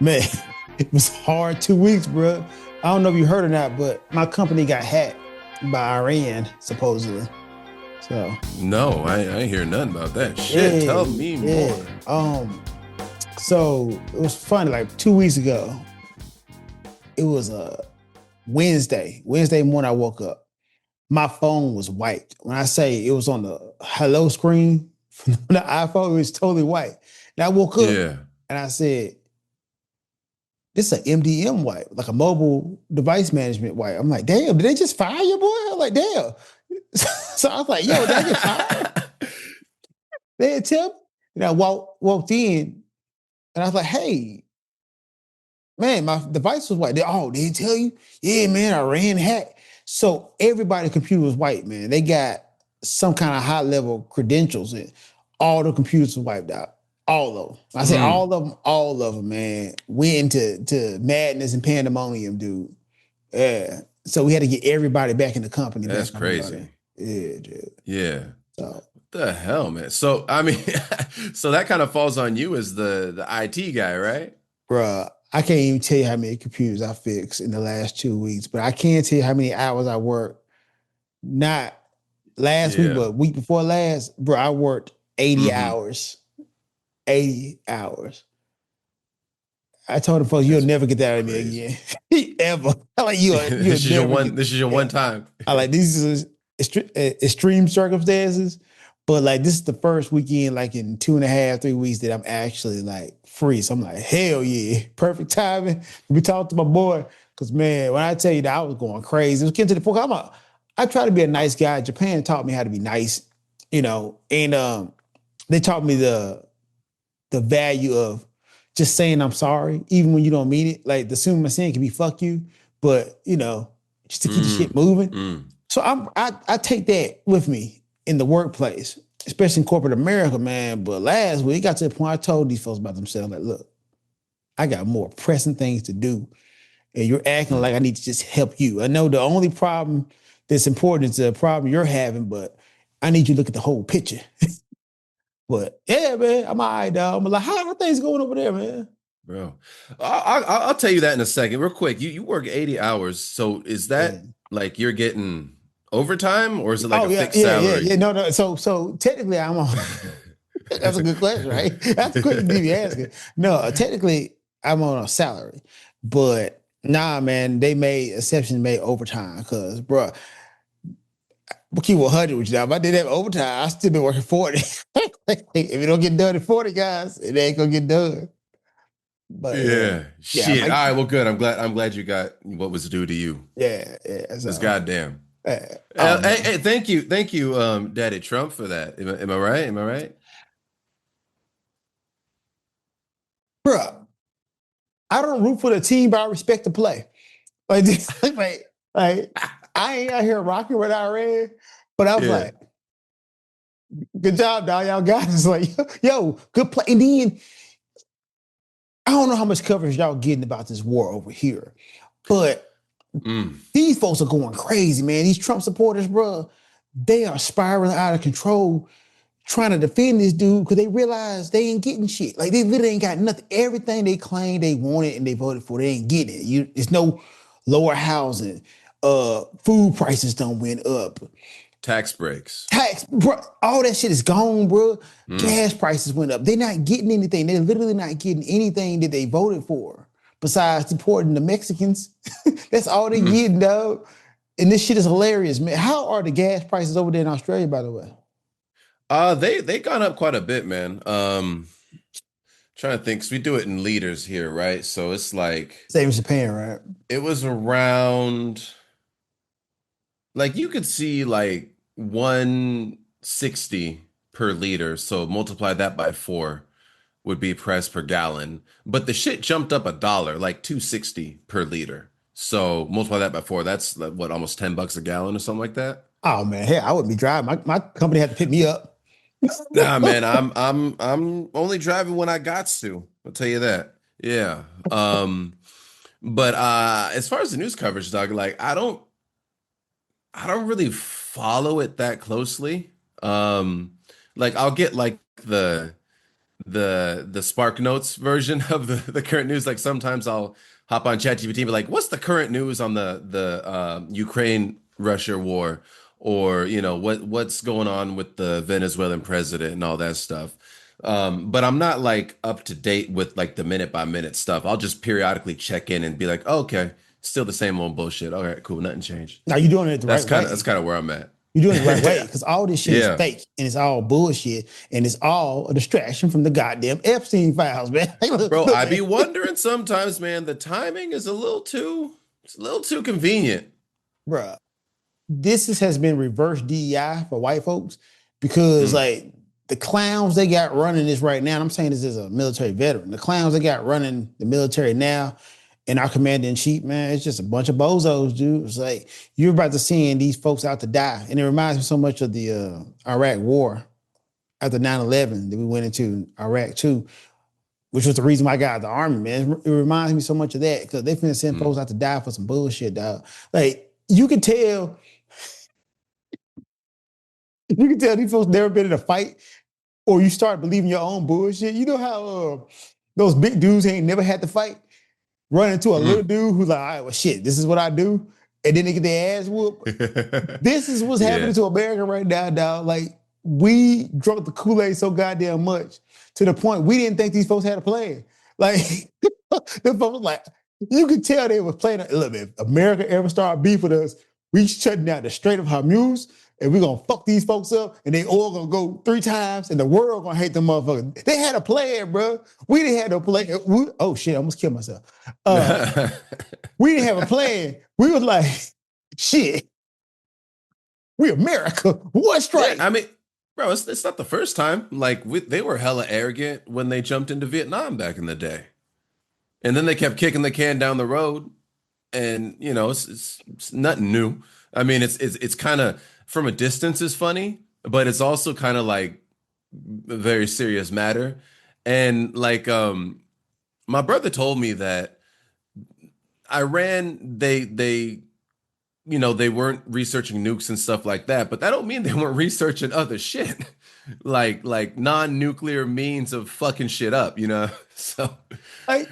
Man, it was hard 2 weeks, bro. I don't know if you heard or not, but my company got hacked by Iran, supposedly. So No, I ain't hear nothing about that. Shit, yeah, tell me yeah. more. So it was funny. Like 2 weeks ago, it was a Wednesday. Wednesday morning, I woke up. My phone was white. When I say it was on the hello screen from the iPhone, it was totally white. And I woke up Yeah. and I said, this is an MDM wipe, like a mobile device management wipe. I'm like, damn, did they just fire you, boy? I'm like, damn. So I was like, yo, did I get fired? They had tip. And I walked in and I was like, hey, man, my device was white. They didn't tell you? Yeah, man, I ran hack. So everybody's computer was white, man. They got some kind of high level credentials and all the computers were wiped out. All of them. I said all of them, man. Went into madness and pandemonium, dude. Yeah. So we had to get everybody back in the company That's back up and running. crazy. Yeah, dude. Yeah. So, What the hell, man? So I mean, so that kind of falls on you as the IT guy, right? bruh, I can't even tell you how many computers I fixed in the last 2 weeks, but I can tell you how many hours I worked. Not last week, Yeah. but week before last, bro, I worked 80 Mm-hmm. hours. 80 hours. I told the folks, you'll That's never get that out of me crazy. again. Ever. I'm like, you'll This is your never one. get This is your yeah. one time. I like these is extreme circumstances, but like this is the first weekend, like in 2.5, 3 weeks that I'm actually like free. So I'm like, hell yeah, perfect timing. We talked to my boy because man, when I tell you that I was going crazy, it was getting to the point. I try to be a nice guy. Japan taught me how to be nice, and they taught me the value of just saying I'm sorry, even when you don't mean it. Like the sumimasen can be fuck you, but just to keep the shit Mm, moving. mm. So I take that with me in the workplace, especially in corporate America, man. But last week, it got to the point I told these folks about themselves, like, look, I got more pressing things to do. And you're acting like Mm. I need to just help you. I know the only problem that's important is the problem you're having, but I need you to look at the whole picture. But yeah, man, I'm all right, dog. I'm like, how are things going over there, man? Bro, I'll tell you that in a second. Real quick, you work 80 hours. So is Yeah. that like you're getting overtime or is it like Oh a yeah, fixed yeah, yeah, salary? yeah. No. So technically, I'm on. That's a good question, right? That's a question to be asking. No, technically, I'm on a salary, but nah, man, they made exceptions made overtime because, bro, we'll keep 100 with you now. If I did that overtime, I still been working 40. If it don't get done in 40, guys, it ain't gonna get done. But yeah, Yeah. yeah, Shit. All right. Well, good. I'm glad you got what was due to you. yeah. Because So, goddamn. oh Hey, man, thank you, Daddy Trump, for that. Am I right? Am I right? bro, I don't root for the team, but I respect the play. Like, like I ain't out here rocking with Iran, but I was Yeah. like, good job, dog. Y'all guys like, yo, good play. And then I don't know how much coverage y'all getting about this war over here, but Mm. these folks are going crazy, man. These Trump supporters, bro, they are spiraling out of control trying to defend this dude because they realize they ain't getting shit. Like they literally ain't got nothing. Everything they claim they wanted and they voted for, they ain't getting it. It's no lower housing. Food prices don't went up. Tax breaks. Tax, bro, all that shit is gone, bro. Mm. Gas prices went up. They're not getting anything. They're literally not getting anything that they voted for besides supporting the Mexicans. That's all they Mm. getting, dog. And this shit is hilarious, man. How are the gas prices over there in Australia, by the way? They gone up quite a bit, man. Trying to think, 'cause we do it in liters here, right? So it's like Same as Japan, right? it was around like you could see like 160 per liter. So multiply that by four would be price per gallon. But the shit jumped up $1, like 260 per liter. So multiply that by four, that's like, what, almost $10 a gallon or something like that? Oh man, hey, I wouldn't be driving. My company had to pick me up. Nah, man, I'm only driving when I got to. I'll tell you that. Yeah. But as far as the news coverage, dog, like I don't really follow it that closely. Like I'll get like the the Spark Notes version of the current news. Like sometimes I'll hop on ChatGPT and be like, "What's the current news on the Ukraine Russia war?" Or what's going on with the Venezuelan president and all that stuff. But I'm not like up to date with like the minute by minute stuff. I'll just periodically check in and be like, oh, "Okay, still the same old bullshit. All right, cool, nothing changed." Now you're doing it the That's right kind of that's way. kind of where I'm at. You're doing it the right way because all this shit is Yeah. fake and it's all bullshit and it's all a distraction from the goddamn Epstein files, man. Like, Bro, look, I man. be wondering sometimes, man, the timing is it's a little too convenient. Bruh, has been reverse DEI for white folks because Mm, like the clowns they got running this right now, and I'm saying this as a military veteran, the clowns they got running the military now and our commander in chief, man, it's just a bunch of bozos, dude. It's like you're about to seeing these folks out to die. And it reminds me so much of the Iraq war after 9/11 that we went into Iraq too, which was the reason why I got out of the army, man. It reminds me so much of that because they finna send mm. folks out to die for some bullshit, dog. Like you can tell these folks never been in a fight, or you start believing your own bullshit. You know how those big dudes ain't never had to fight, run into a little Mm. dude who's like, all right, well, shit, this is what I do, and then they get their ass whooped. This is what's happening Yeah. to America right now, dog. Like we drunk the Kool-Aid so goddamn much to the point we didn't think these folks had a plan. Like the folks like you could tell they was playing. Look, if America ever start beef with us, we shutting down the Strait of Hormuz and we gonna fuck these folks up, and they all gonna go 3 times, and the world gonna hate them motherfuckers. They had a plan, bro. We didn't have no plan. Oh shit, I almost killed myself. We didn't have a plan. We was like, shit, we America. One Yeah, strike. I mean, bro, it's not the first time. Like they were hella arrogant when they jumped into Vietnam back in the day. And then they kept kicking the can down the road, and it's nothing new. I mean, it's kind of from a distance is funny, but it's also kind of like a very serious matter. And like my brother told me that Iran they weren't researching nukes and stuff like that, but that don't mean they weren't researching other shit. Like non-nuclear means of fucking shit up, you know? So Like,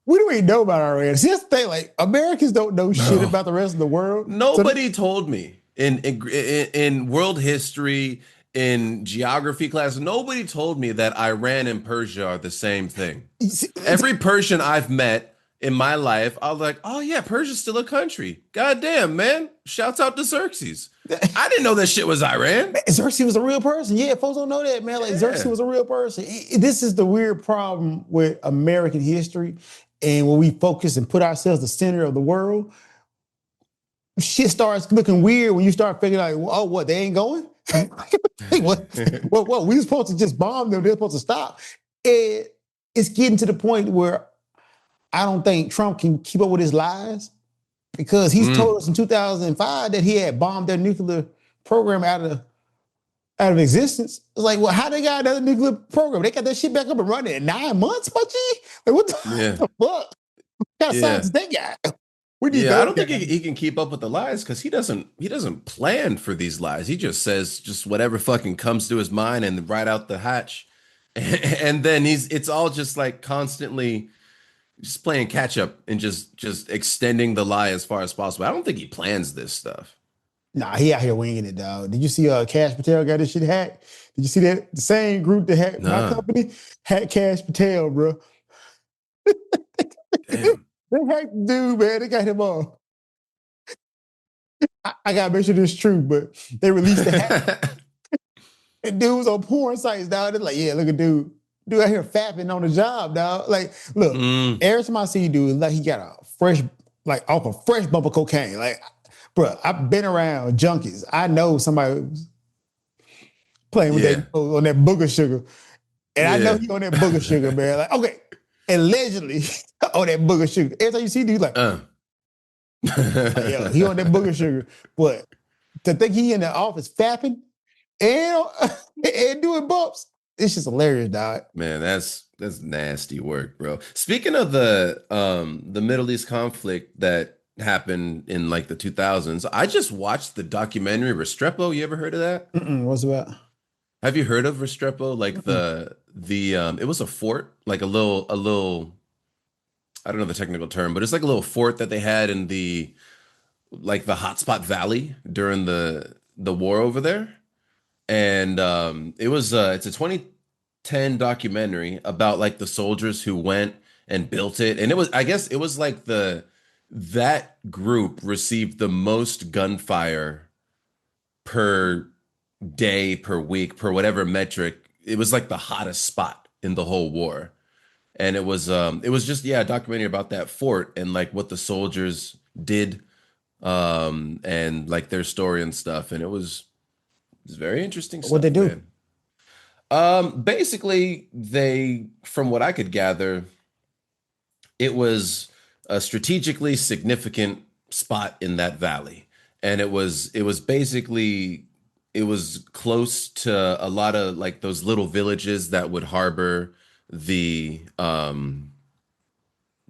what do we know about Iran? See, that's the thing. Like, Americans don't know shit no. about the rest of the world. So, Nobody told me in world history, in geography class, nobody told me that Iran and Persia are the same thing. Every Persian I've met in my life, I was like, oh yeah, Persia's still a country. God damn, man. Shouts out to Xerxes. I didn't know that shit was Iran. Xerxes was a real person. Yeah, folks don't know that, man. Like, Xerxes Yeah. was a real person. This is the weird problem with American history. And when we focus and put ourselves the center of the world, shit starts looking weird when you start figuring out, oh, what, they ain't going? Hey, what, we were supposed to just bomb them, they're supposed to stop. And it's getting to the point where I don't think Trump can keep up with his lies because he's Mm, told us in 2005 that he had bombed their nuclear program out of existence. It's like, well, how they got another nuclear program? They got that shit back up and running in 9 months, my G? Like, what the, yeah. the fuck? What kind of Yeah. scientists they got? We need Yeah, I those don't think guys. he can keep up with the lies because he doesn't plan for these lies. He just says just whatever fucking comes to his mind and right out the hatch. And then it's all just like constantly just playing catch up and just extending the lie as far as possible. I don't think he plans this stuff. Nah, he out here winging it, dog. Did you see Cash Patel got this shit hacked? Did you see that? The same group that hacked my Nah, company hacked Cash Patel, bro. damn. They hacked the dude, man. They got him on. I gotta make sure this is true, but they released the hack. And dude was on porn sites, dog. They're like, yeah, look at dude. Dude out here fapping on the job, dog. Like, look, Mm, every time I see dude, like he got a fresh, like off a fresh bump of cocaine. Like, bro, I've been around junkies. I know somebody who's playing with yeah, that on that booger sugar. And I know yeah. he on that booger sugar, man. Like, okay, allegedly on that booger sugar. Every time you see dude, like, Uh. yo, he on that booger sugar. But to think he in the office fapping and, and doing bumps, it's just hilarious, dog. Man, that's nasty work, bro. Speaking of the Middle East conflict that happened in like the 2000s, I just watched the documentary Restrepo. You ever heard of that? What's it about? Have you heard of Restrepo? Like Mm-mm. the it was a fort, like a little I don't know the technical term, but it's like a little fort that they had in the like the hotspot valley during the war over there. And it's a 2010 documentary about like the soldiers who went and built it. And it was, I guess it was like the that group received the most gunfire per day, per week, per whatever metric. It was like the hottest spot in the whole war. And it was just, yeah, a documentary about that fort and like what the soldiers did, and like their story and stuff. And it's very interesting What they stuff, do? man. Basically, from what I could gather, it was a strategically significant spot in that valley, and it was basically it was close to a lot of like those little villages that would harbor the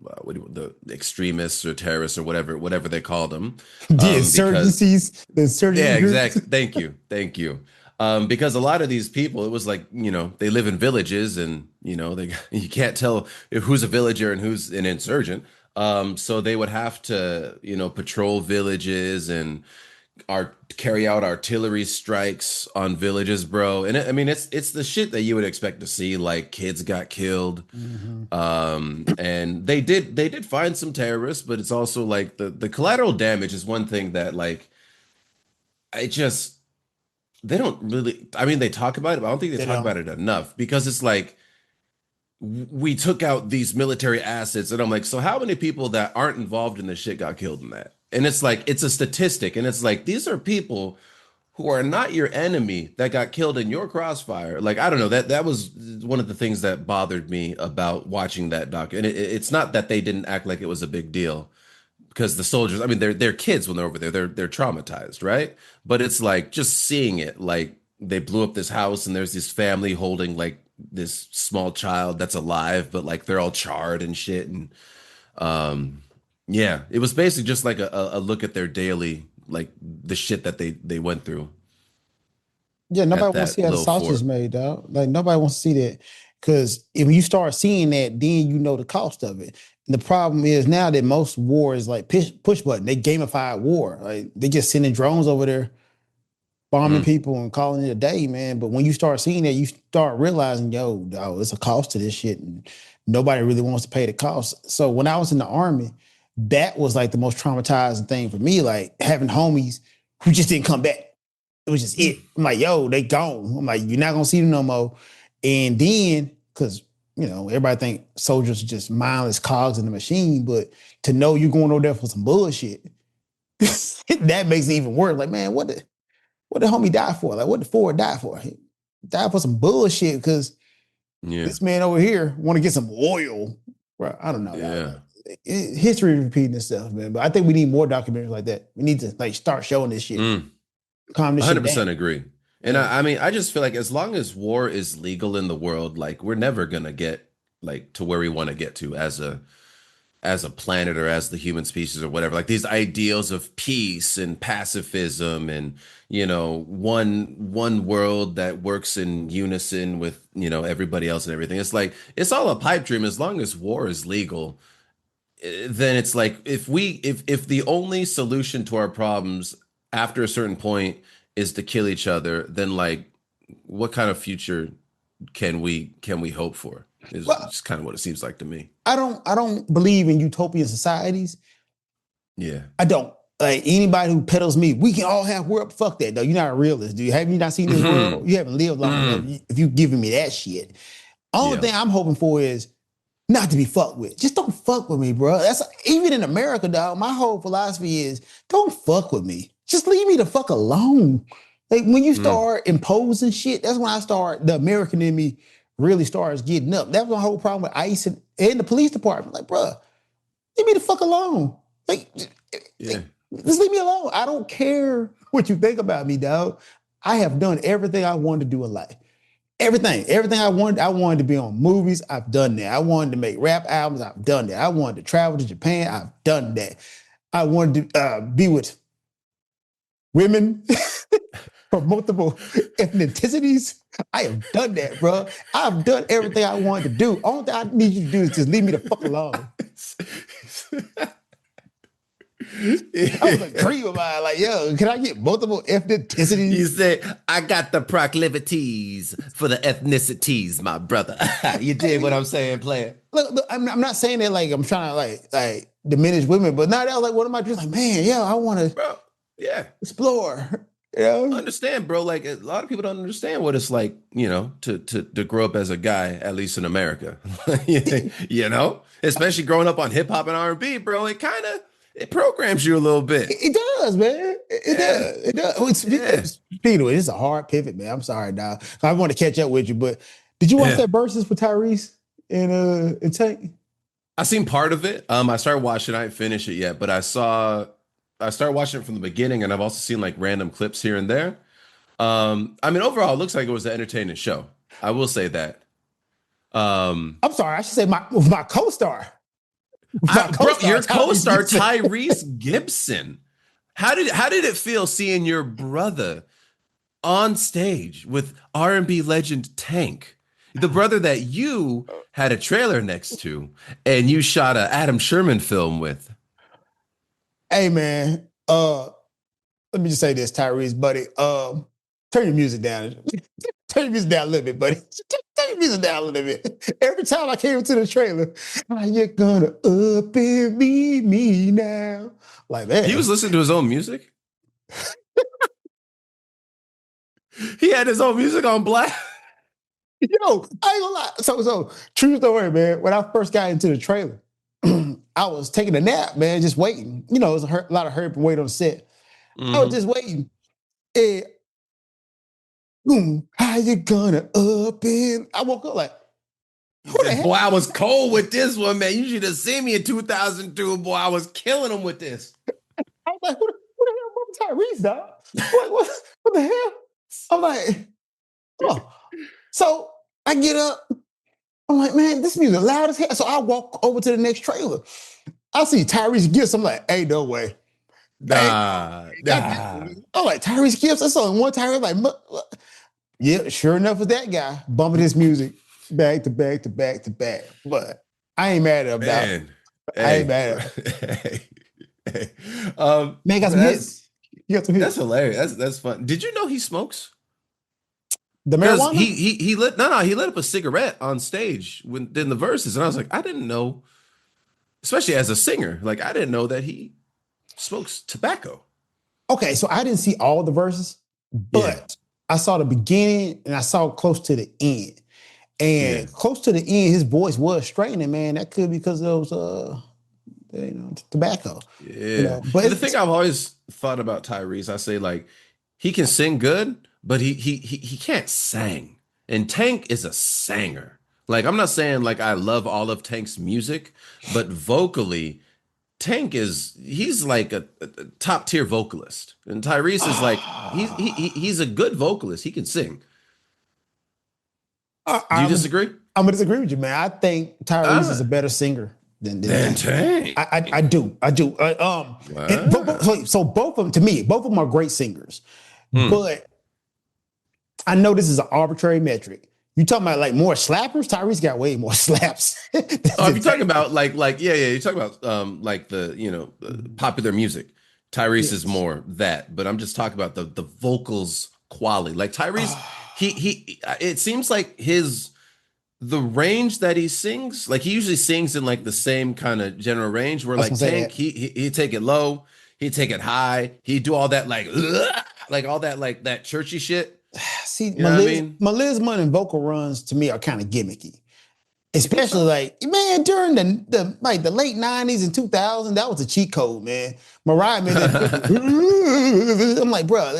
the extremists or terrorists or whatever they called them, The because insurgencies, the yeah, insurgency groups. exactly. Thank you. Because a lot of these people, it was like, they live in villages, and they you can't tell who's a villager and who's an insurgent. So they would have to, patrol villages and carry out artillery strikes on villages, bro. And I mean, it's the shit that you would expect to see, like kids got killed. Mhm. And they did find some terrorists, but it's also like the collateral damage is one thing that like I just they don't really, I mean, they talk about it, but I don't think they They talk don't. about it enough, because it's like we took out these military assets, and I'm like, so how many people that aren't involved in this shit got killed in that? And it's like it's a statistic, and it's like these are people who are not your enemy that got killed in your crossfire. Like, I don't know, that was one of the things that bothered me about watching that doc. And it's not that they didn't act like it was a big deal, because the soldiers, I mean, they're kids when they're over there. They're traumatized, right? But it's like just seeing it, like they blew up this house and there's this family holding like this small child that's alive, but like they're all charred and shit. And um yeah, it was basically just like a look at their daily, like the shit that they went through Yeah, nobody at wants to see that how the little sausage is fort. made, dog. Like nobody wants to see that because if you start seeing that, then you know the cost of it. And the problem is now that most war is like push button. They gamified war. Like they just sending drones over there bombing Mm, people and calling it a day, man. But when you start seeing that, you start realizing, yo, dog, it's a cost to this shit, and nobody really wants to pay the cost. So when I was in the army, that was like the most traumatizing thing for me, like having homies who just didn't come back. It was just it. I'm like, yo, they gone. I'm like, you're not gonna see them no more. And then, because everybody think soldiers are just mindless cogs in the machine, but to know you're going over there for some bullshit, that makes it even worse. Like, man, what the homie die for? Like, what the Ford die for? He died for some bullshit because yeah, this man over here want to get some oil. Bro, I don't know. yeah. History repeating itself, man. But I think we need more documentaries like that. We need to like start showing this shit, Mm, calm this shit down. 100% agree. And Yeah. I mean, I just feel like as long as war is legal in the world, like we're never gonna get like to where we want to get to as a planet or as the human species or whatever. Like these ideals of peace and pacifism and one world that works in unison with everybody else and everything. It's like it's all a pipe dream as long as war is legal. Then it's like if the only solution to our problems after a certain point is to kill each other, then like what kind of future can we hope for? Is Well, just kind of what it seems like to me. I don't believe in utopian societies. Yeah. I don't. Like anybody who peddles me, we can all have world. Fuck that, though. You're not a realist, dude. Have you not seen this Hmm. world? You haven't lived long enough. Mm. If you giving me that shit, only Yeah. thing I'm hoping for is not to be fucked with. Just don't fuck with me, bro. That's even in America, dog. My whole philosophy is don't fuck with me. Just leave me the fuck alone. Like when you Mm. start imposing shit, that's when I start the American in me really starts getting up. That was my whole problem with ICE and the police department. Like, bro, leave me the fuck alone. Like, Yeah. just leave me alone. I don't care what you think about me, dog. I have done everything I wanted to do in life. Everything I wanted to be on movies. I've done that. I wanted to make rap albums. I've done that. I wanted to travel to Japan. I've done that. I wanted to be with women for multiple ethnicities. I have done that, bro. I've done everything I wanted to do. All that I need you to do is just leave me the fuck alone. That was a dream of mine. Like, yo, can I get multiple ethnicities? You say, I got the proclivities for the ethnicities, my brother. You dig what I'm saying, player? Look, I'm not saying that like I'm trying to like diminish women, but now that was like one of my dreams. Like, man, yeah, I want to, bro. Yeah, explore. You know? Understand, bro. Like a lot of people don't understand what it's like, to grow up as a guy, at least in America. Especially growing up on hip hop and R&B, bro. It programs you a little bit. It does, man. It does. It does. Speaking of it, it's a hard pivot, man. I'm sorry, dog. I want to catch up with you, but did you watch that versus for Tyrese and Tank? I seen part of it. I started watching. I didn't finish it yet, but I started watching it from the beginning, and I've also seen like random clips here and there. Overall, it looks like it was an entertaining show. I will say that. I'm sorry, I should say my co-star. Bro, your co-star Tyrese Gibson. How did it feel seeing your brother on stage with R&B legend Tank, the brother that you had a trailer next to and you shot a Adam Sherman film with? Hey man, let me just say this, Tyrese, buddy. Turn your music down. Turn your music down a little bit, buddy. Turn your music down a little bit. Every time I came into the trailer, are you gonna up and meet me now? Like, man. He was listening to his own music? He had his own music on blast? Yo, I ain't gonna lie. So true story, man. When I first got into the trailer, I was taking a nap, man, just waiting. It was a lot of hurry and wait on set. Mm-hmm. I was just waiting. And boom, how you gonna up and I woke up like, boy, I was cold with this one, man. You should have seen me in 2002, boy. I was killing him with this. I was like, who the hell Tyrese, dog? What the hell? I'm like, oh. So I get up. I'm like, man, this music loud as hell. So I walk over to the next trailer. I see Tyrese Gibson. I'm like, hey, no way. Nah. I'm like, Tyrese Gibson. I saw one Tyrese. Like, yeah, sure enough, was that guy bumping his music back to back to back to back. But I ain't mad at him, dog. I ain't mad at him. Man, got some hits. You got some hits. That's hilarious. That's fun. Did you know he smokes? The marijuana? He lit up a cigarette on stage in the verses, and I was like, I didn't know, especially as a singer, like I didn't know that he smokes tobacco. Okay, so I didn't see all the verses, but I saw the beginning and I saw close to the end. And close to the end, his voice was straightening, man. That could be because of those tobacco. Yeah. But the thing I've always thought about Tyrese, I say like he can sing good, but he can't sing. And Tank is a singer. Like I'm not saying like I love all of Tank's music, but vocally, Tank he's like a top tier vocalist. And Tyrese is like he's a good vocalist. He can sing. Do you disagree? I'm gonna disagree with you, man. I think Tyrese is a better singer than Tank. I do. So both of them, to me, both of them are great singers. But I know this is an arbitrary metric. You talking about like more slappers? Tyrese got way more slaps. You're talking about you're talking about like the popular music. Tyrese is more that, but I'm just talking about the vocals quality. Like Tyrese, he it seems like the range that he sings, like he usually sings in like the same kind of general range where like Tank, he take it low, he take it high, he do all that like all that like that churchy shit. See, melisma and vocal runs to me are kind of gimmicky. Especially like, man, during the late 90s and 2000s, that was a cheat code, man. Mariah made that. I'm like, bro,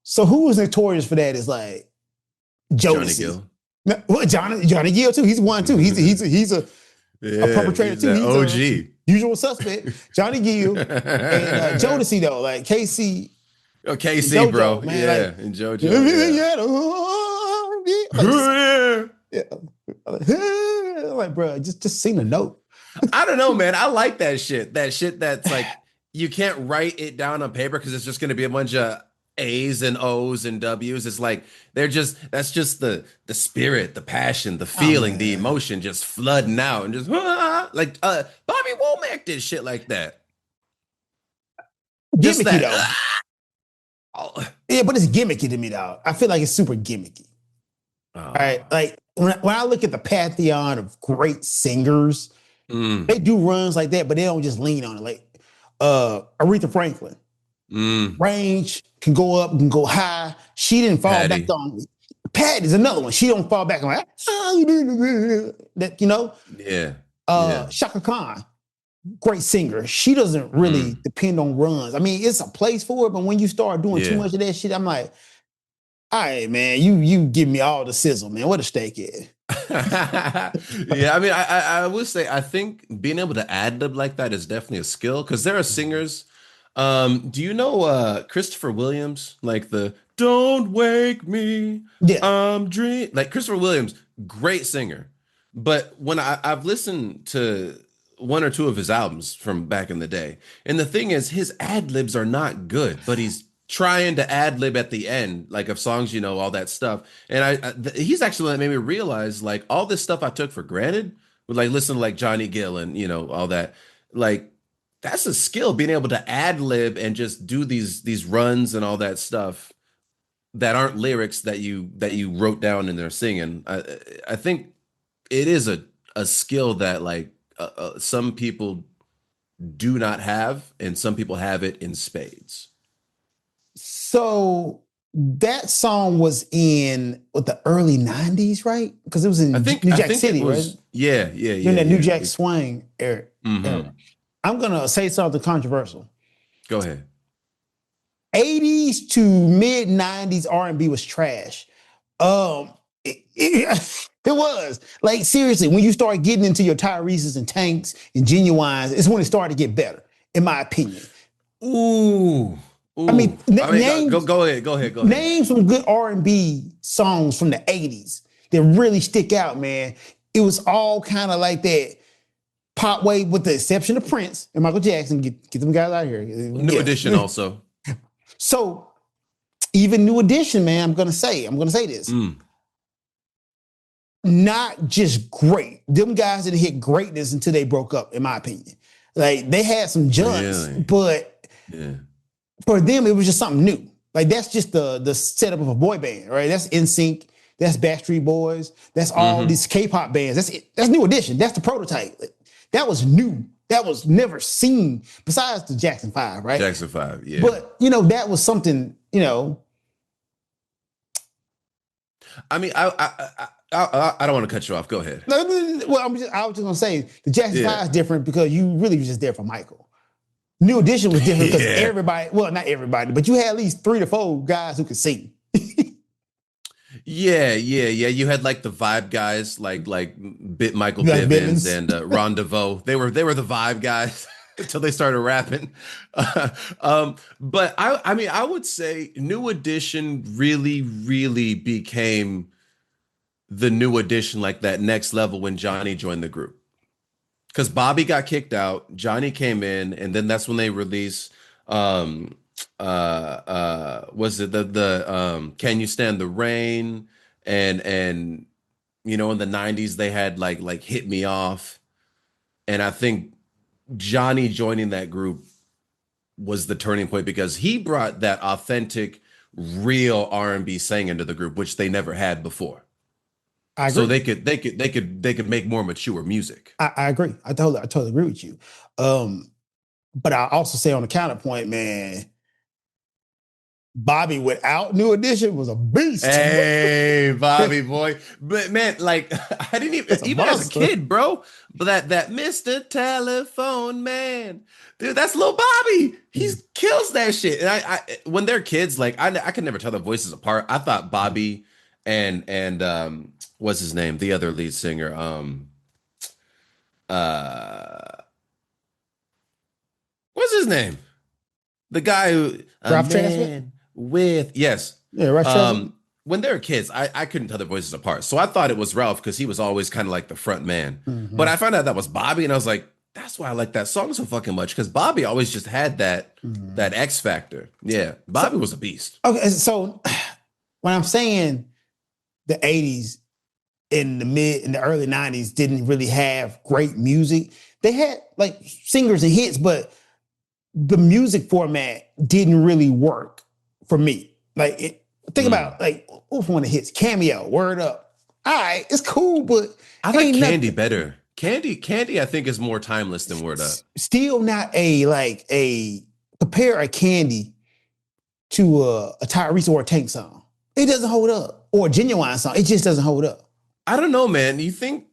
so who was notorious for that is like Johnny Gill. Johnny Gill too. He's one too. He's a perpetrator too. He's OG. Usual suspect. Johnny Gill and Jodeci though, like KC. Oh, KC, Jojo, bro. Man, and JoJo. Like, bro, just sing a note. I don't know, man. I like that shit. That shit that's like you can't write it down on paper because it's just going to be a bunch of A's and O's and W's. It's like that's just the spirit, the passion, the Oh feeling, the man, emotion just flooding out and just like Bobby Womack did shit like that. Just gimmicky that. though. Oh, Yeah, but it's gimmicky to me though. I feel like it's super gimmicky. All right, oh. like when I look at the pantheon of great singers, Mm, they do runs like that, but they don't just lean on it. Like Aretha Franklin, mm. range can go up, can go high. She didn't fall back Patty. on. Pat is another one. She don't fall back on that. Yeah. Yeah. Shaka Khan, great singer. She doesn't really Mm, depend on runs. I mean, it's a place for it, but when you start doing too yeah. much of that shit, I'm like, all right, man, you give me all the sizzle, man. What a steak is. Yeah, I mean, I would say I think being able to ad lib like that is definitely a skill because there are singers. Do you know Christopher Williams? Like the "Don't Wake Me, Yeah. I'm Dream." Like Christopher Williams, great singer. But when I've listened to one or two of his albums from back in the day, and the thing is, his ad libs are not good, but he's trying to ad lib at the end, like of songs, all that stuff. And he's actually what made me realize like all this stuff I took for granted with like listening to like Johnny Gill and all that. Like that's a skill, being able to ad lib and just do these runs and all that stuff that aren't lyrics that you wrote down and they're singing. I think it is a skill that like some people do not have, and some people have it in spades. So that song was in what the early 90s, right? Because it was I in think New I Jack think it City, right? was yeah, yeah, During yeah, that New yeah. Jack Swing era. Hmm. I'm gonna say something controversial. Go ahead. 80s to mid 90s R&B was trash. Um, it was like seriously when you start getting into your Tyrese's and Tanks and Genuines, it's when it started to get better, in my opinion. Ooh, I mean, ooh. I mean, go ahead, go ahead, go ahead. name some good R&B songs from the 80s that really stick out, man. It was all kind of like that pop wave, with the exception of Prince and Michael Jackson. Get them guys out here. New Yeah. edition also. So even New Edition, man, I'm gonna say this. Mm, Not just great. Them guys didn't hit greatness until they broke up, in my opinion. Like they had some junks, really? but Yeah. for them, it was just something new. Like that's just the setup of a boy band, right? That's NSYNC, that's Backstreet Boys, that's all Mm-hmm. these K-pop bands. That's it. That's New Edition. That's the prototype. That was new. That was never seen besides the Jackson 5, right? Jackson 5, yeah. But that was something, I mean, I don't want to cut you off. Go ahead. well, I was just gonna say the Jackson Yeah. 5 is different because you really was just there for Michael. New Edition was different because Yeah. everybody, well, not everybody, but you had at least 3 to 4 guys who could sing. Yeah, yeah, yeah. You had like the vibe guys, like Michael You like Bivins Bivens? and Ron DeVoe. They were the vibe guys until they started rapping. But I mean, I would say New Edition really, really became the New Edition, like that next level when Johnny joined the group. Because Bobby got kicked out, Johnny came in, and then that's when they released was it the Can You Stand the Rain? And in the 90s they had like Hit Me Off. And I think Johnny joining that group was the turning point because he brought that authentic, real R&B singing into the group, which they never had before. I So agree. they could make more mature music. I agree. I totally agree with you. But I also say on the counterpoint, man, Bobby without New Edition was a beast. Hey, Bobby boy. But man, like I didn't That's a even as a monster. kid, bro. But that Mr. Telephone Man, dude, that's Lil Bobby. He kills that shit. And I when they're kids, like I could never tell their voices apart. I thought Bobby and what's his name? The other lead singer. Uh what's his name? The guy who a Ralph Transmit? man with yes. Yeah, Ralph Transmit. When they were kids, I couldn't tell their voices apart. So I thought it was Ralph because he was always kind of like the front man. But Mm-hmm. I found out that was Bobby, and I was like, that's why I like that song so fucking much, because Bobby always just had that X factor. Yeah, Bobby So was a beast. okay, so when I'm saying the 80s in the early 90s didn't really have great music, they had like singers and hits, but the music format didn't really work for me. Like think Mm. about like who's one of the hits? Cameo, Word Up. All right, it's cool, but I like ain't Candy nothing. better. Candy, I think is more timeless than Word Up. Still not a like a compare a Candy to a Tyrese or a Tank song. It doesn't hold up. Or a Genuine song. It just doesn't hold up. I don't know, man. You think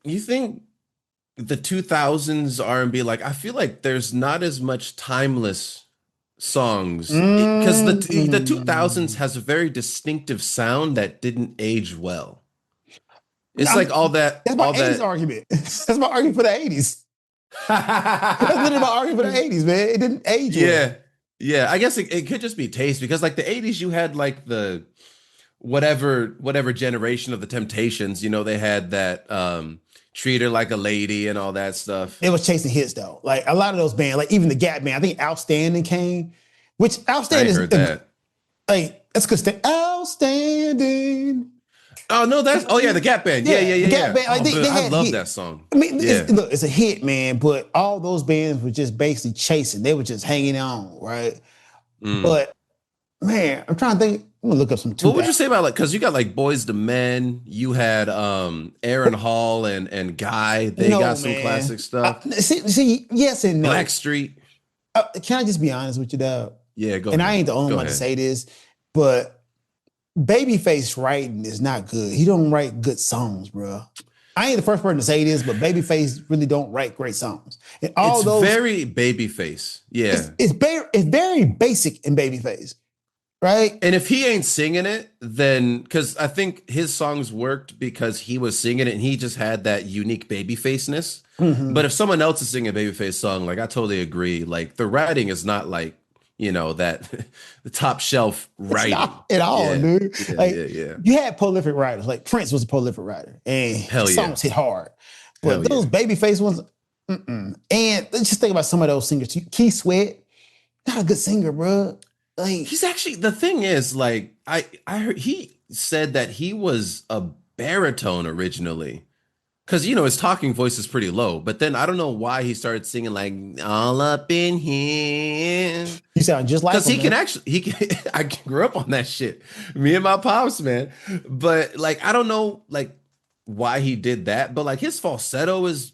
the 2000s R&B, like I feel like there's not as much timeless songs because the 2000s Mm. has a very distinctive sound that didn't age well. It's I'm, like all that that's my all 80s that argument. That's my argument for the 80s. That's literally my argument for the 80s, man. It didn't age well. Yeah. Yeah, I guess it could just be taste because like the 80s you had like the whatever generation of the Temptations, they had that Treat Her Like a Lady and all that stuff. It was chasing hits though. Like a lot of those bands, like even the Gap band, I think Outstanding came, which I Outstanding ain't is heard that. like that's good stuff. Outstanding. Oh no, oh yeah, the Gap Band. Yeah, yeah, Yeah, yeah, the Gap yeah. Band, like Oh, but they I had love hit. that song. I mean, Yeah. look, it's a hit, man, but all those bands were just basically chasing. They were just hanging on, right? Mm. But man, I'm trying to think. I'm gonna look up some What would you 2000. say about like because you got like Boys to Men, you had Aaron Hall and Guy, they got No, some classic man. stuff. See, yes and no. Blackstreet. Can I just be honest with you, dog? Yeah, go And I ahead. ain't the only Go one to ahead. say this, but Babyface writing is not good. He don't write good songs, bro. I ain't the first person to say this, but Babyface really don't write great songs. And all It's those, very babyface. Yeah. it's very basic in Babyface, right? And if he ain't singing it, then because I think his songs worked because he was singing it and he just had that unique baby faceness. But Mm-hmm. if someone else is singing a babyface song, like I totally agree. Like the writing is not like, that the top shelf It's writing. not at all, Yeah. dude. Yeah. Yeah. Like Yeah. you had prolific writers, like Prince was a prolific writer, and Hell his yeah. songs hit hard. Hell But those yeah. Babyface ones, and let's just think about some of those singers. Keith Sweat, not a good singer, bro. Like He's actually the thing is like I heard he said that he was a baritone originally. Because his talking voice is pretty low, but then I don't know why he started singing like all up in here. you sound just like Because him, he can man. actually he can I grew up on that shit. Me and my pops, man. But like I don't know like why he did that, but like his falsetto is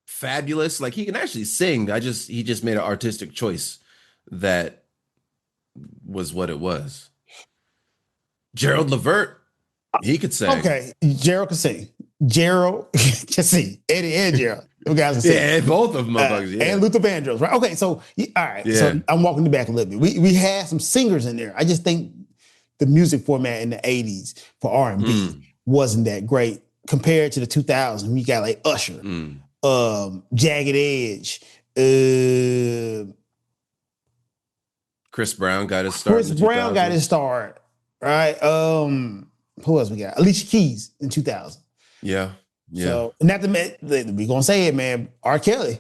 fabulous. Like he can actually sing. He just made an artistic choice that was what it was. Gerald Levert, he could sing. Okay, Gerald can sing. Gerald can sing. Eddie and Gerald, those guys can sing. Yeah, both of them motherfuckers. And Yeah. Luther Vandross, right? Okay, so all right. So Yeah. I'm walking you back a little bit. We had some singers in there. I just think the music format in the 80s for R&B Mm, wasn't that great compared to the 2000s. We got like Usher, mm. Jagged Edge, uh, Chris Brown got his start in Chris the Brown got his 2000s. start, right? Who else we got? Alicia Keys in 2000. Yeah. Yeah. So not to we gonna say it, man. R. Kelly.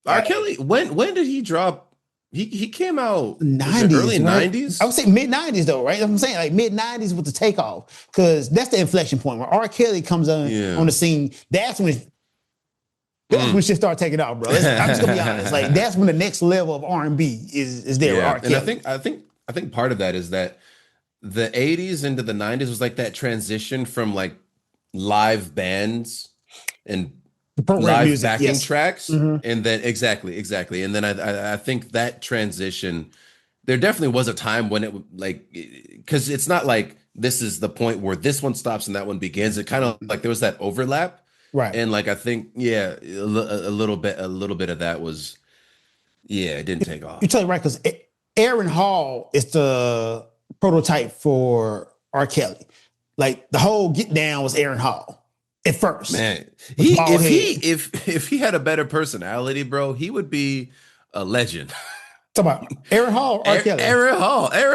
R. Kelly, when did he drop? He came out, was it early 90s, right? I 90s? would say mid 90s though, right? I'm saying like mid 90s with the takeoff, because that's the inflection point where R. Kelly comes on Yeah. the scene. That's when Mm. shit start taking off, bro. I'm just gonna be honest. Like that's when the next level of R&B is there with Yeah. R. And Kelly. I think part of that is that the 80s into the 90s was like that transition from like live bands and The program live music, backing yes. tracks. Mhm. And then exactly. And then I think that transition, there definitely was a time when it like because it's not like this is the point where this one stops and that one begins. It kind of like there was that overlap. Right. And like I think, yeah, a little bit of that was, yeah, it didn't take You're off. totally right, because Aaron Hall is the prototype for R. Kelly. Like the whole get down was Aaron Hall at first. Man, With he bald if he head. if he had a better personality, bro, he would be a legend. Talk about Aaron Hall, or R. Kelly. Aaron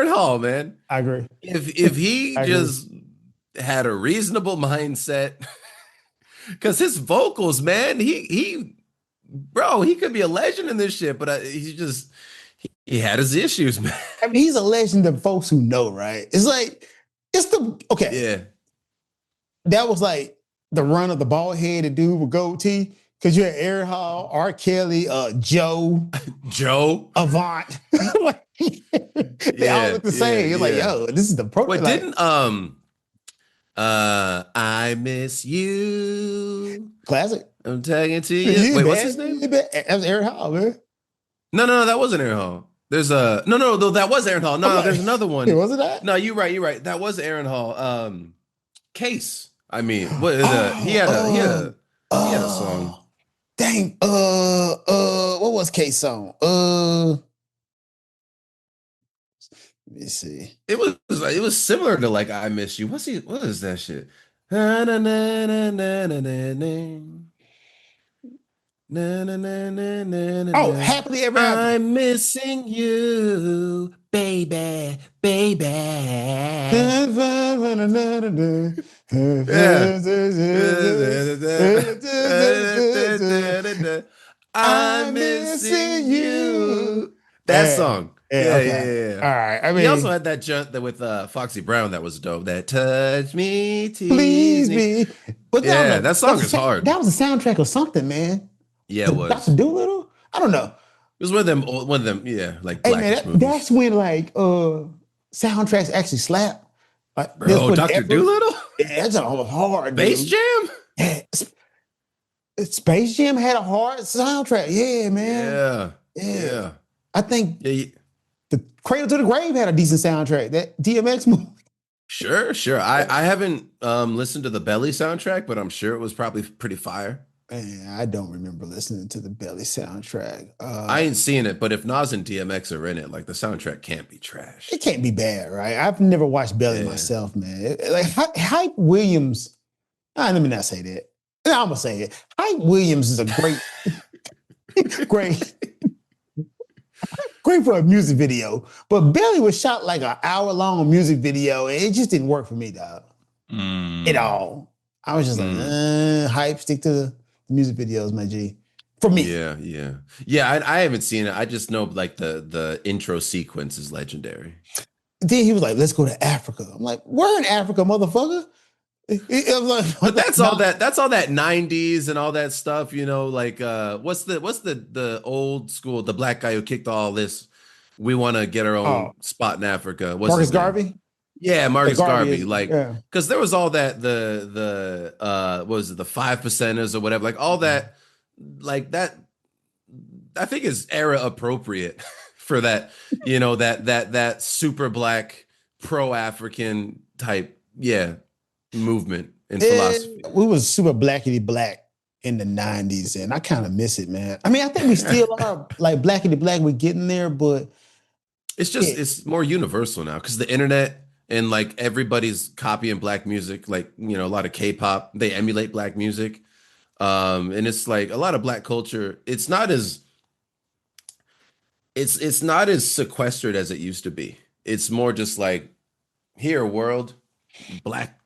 Hall, man. I agree. If he I agree. just had a reasonable mindset, because his vocals, man, he bro, he could be a legend in this shit, but he had his issues, man. I mean, he's a legend to folks who know, right? It's like, it's the, okay, Yeah, that was like the run of the bald headed dude with gold teeth. Cause you had Aaron Hall, R. Kelly, Joe, Joe. Avant. Like, they all Yeah, look the yeah, same. You're like, yeah. yo, this is the pro. What Like, didn't I miss you. classic. I'm tagging to you. You Wait, what's bad. his name? You bad. That was Aaron Hall, man. No, that wasn't Aaron Hall. There's a no, though that was Aaron Hall. I'm No, there's like, another one. wasn't that? No, you're right. That was Aaron Hall. Case. I mean, what Oh, he had a song. dang. What was K song? Let me see. It was similar to like I Miss You. What is that shit? Na, na, na, na, na, na, na, na. Na, na, na, na, na, na, Oh, na. happily ever after. I'm missing you, baby, baby. Yeah. I'm I'm missing missing you. you. That song. Yeah, Yeah, yeah, okay. yeah, yeah. All right. I He also mean, had that junk that with Foxy Brown that was dope. That touch me, tease please me. be. But I don't Yeah, know. that song is hard. That was the soundtrack of something, man. Yeah, it Dr. was. Doolittle? I don't know. It was one of them, yeah, like Hey man, Blackish that's movies. when like soundtracks actually slap. Like this Bro, with Dr. effort. Doolittle? Yeah, that's a hard, Bass dude. Jam? Yeah, Space Jam had a hard soundtrack. Yeah, man. Yeah, Yeah. yeah. I think Yeah, the Cradle to the Grave had a decent soundtrack. That DMX movie. sure. I haven't listened to the Belly soundtrack, but I'm sure it was probably pretty fire. Man, I don't remember listening to the Belly soundtrack. I ain't seen it, but if Nas and DMX are in it, like the soundtrack can't be trash. It can't be bad, right? I've never watched Belly Yeah. myself, man. Like Hype Williams. Let me not say that. I'm gonna say it. Hype Williams is a great, great for a music video. But Belly was shot like an hour-long music video, and it just didn't work for me, dog. At all. I was just like, Hype, stick to the music videos, my G. For me. Yeah. I haven't seen it. I just know like the intro sequence is legendary. Then he was like, let's go to Africa. I'm like, we're in Africa, motherfucker. It was like, But that's all that 90s and all that stuff, you know, like what's the old school, the black guy who kicked all this, we want to get our own spot in Africa. What's Marcus his name? Garvey? Yeah, Marcus Garvey. Like, yeah. because there was all that what was it, the 5%ers or whatever, like all that, like that, I think is era appropriate for that, you know, that super black pro-African type, movement and philosophy. We was super blackity black in the 90s, and I kind of miss it, man. I mean, I think we still are like blackity black, we're getting there, but it's just it's more universal now because the internet and like everybody's copying black music, like, you know, a lot of K-pop, they emulate black music. And it's like a lot of black culture, it's not as sequestered as it used to be. It's more just like, here, world, black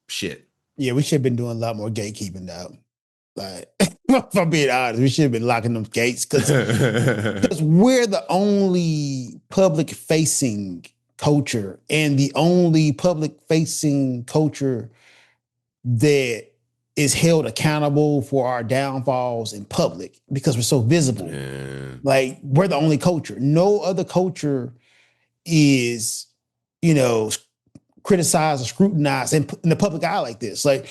shit. Yeah, we should have been doing a lot more gatekeeping now. Like, if I'm being honest, we should have been locking them gates because we're the only public facing culture and the only public facing culture that is held accountable for our downfalls in public because we're so visible. Yeah. Like, we're the only culture. No other culture is, you know, criticized or scrutinized in the public eye like this. Like,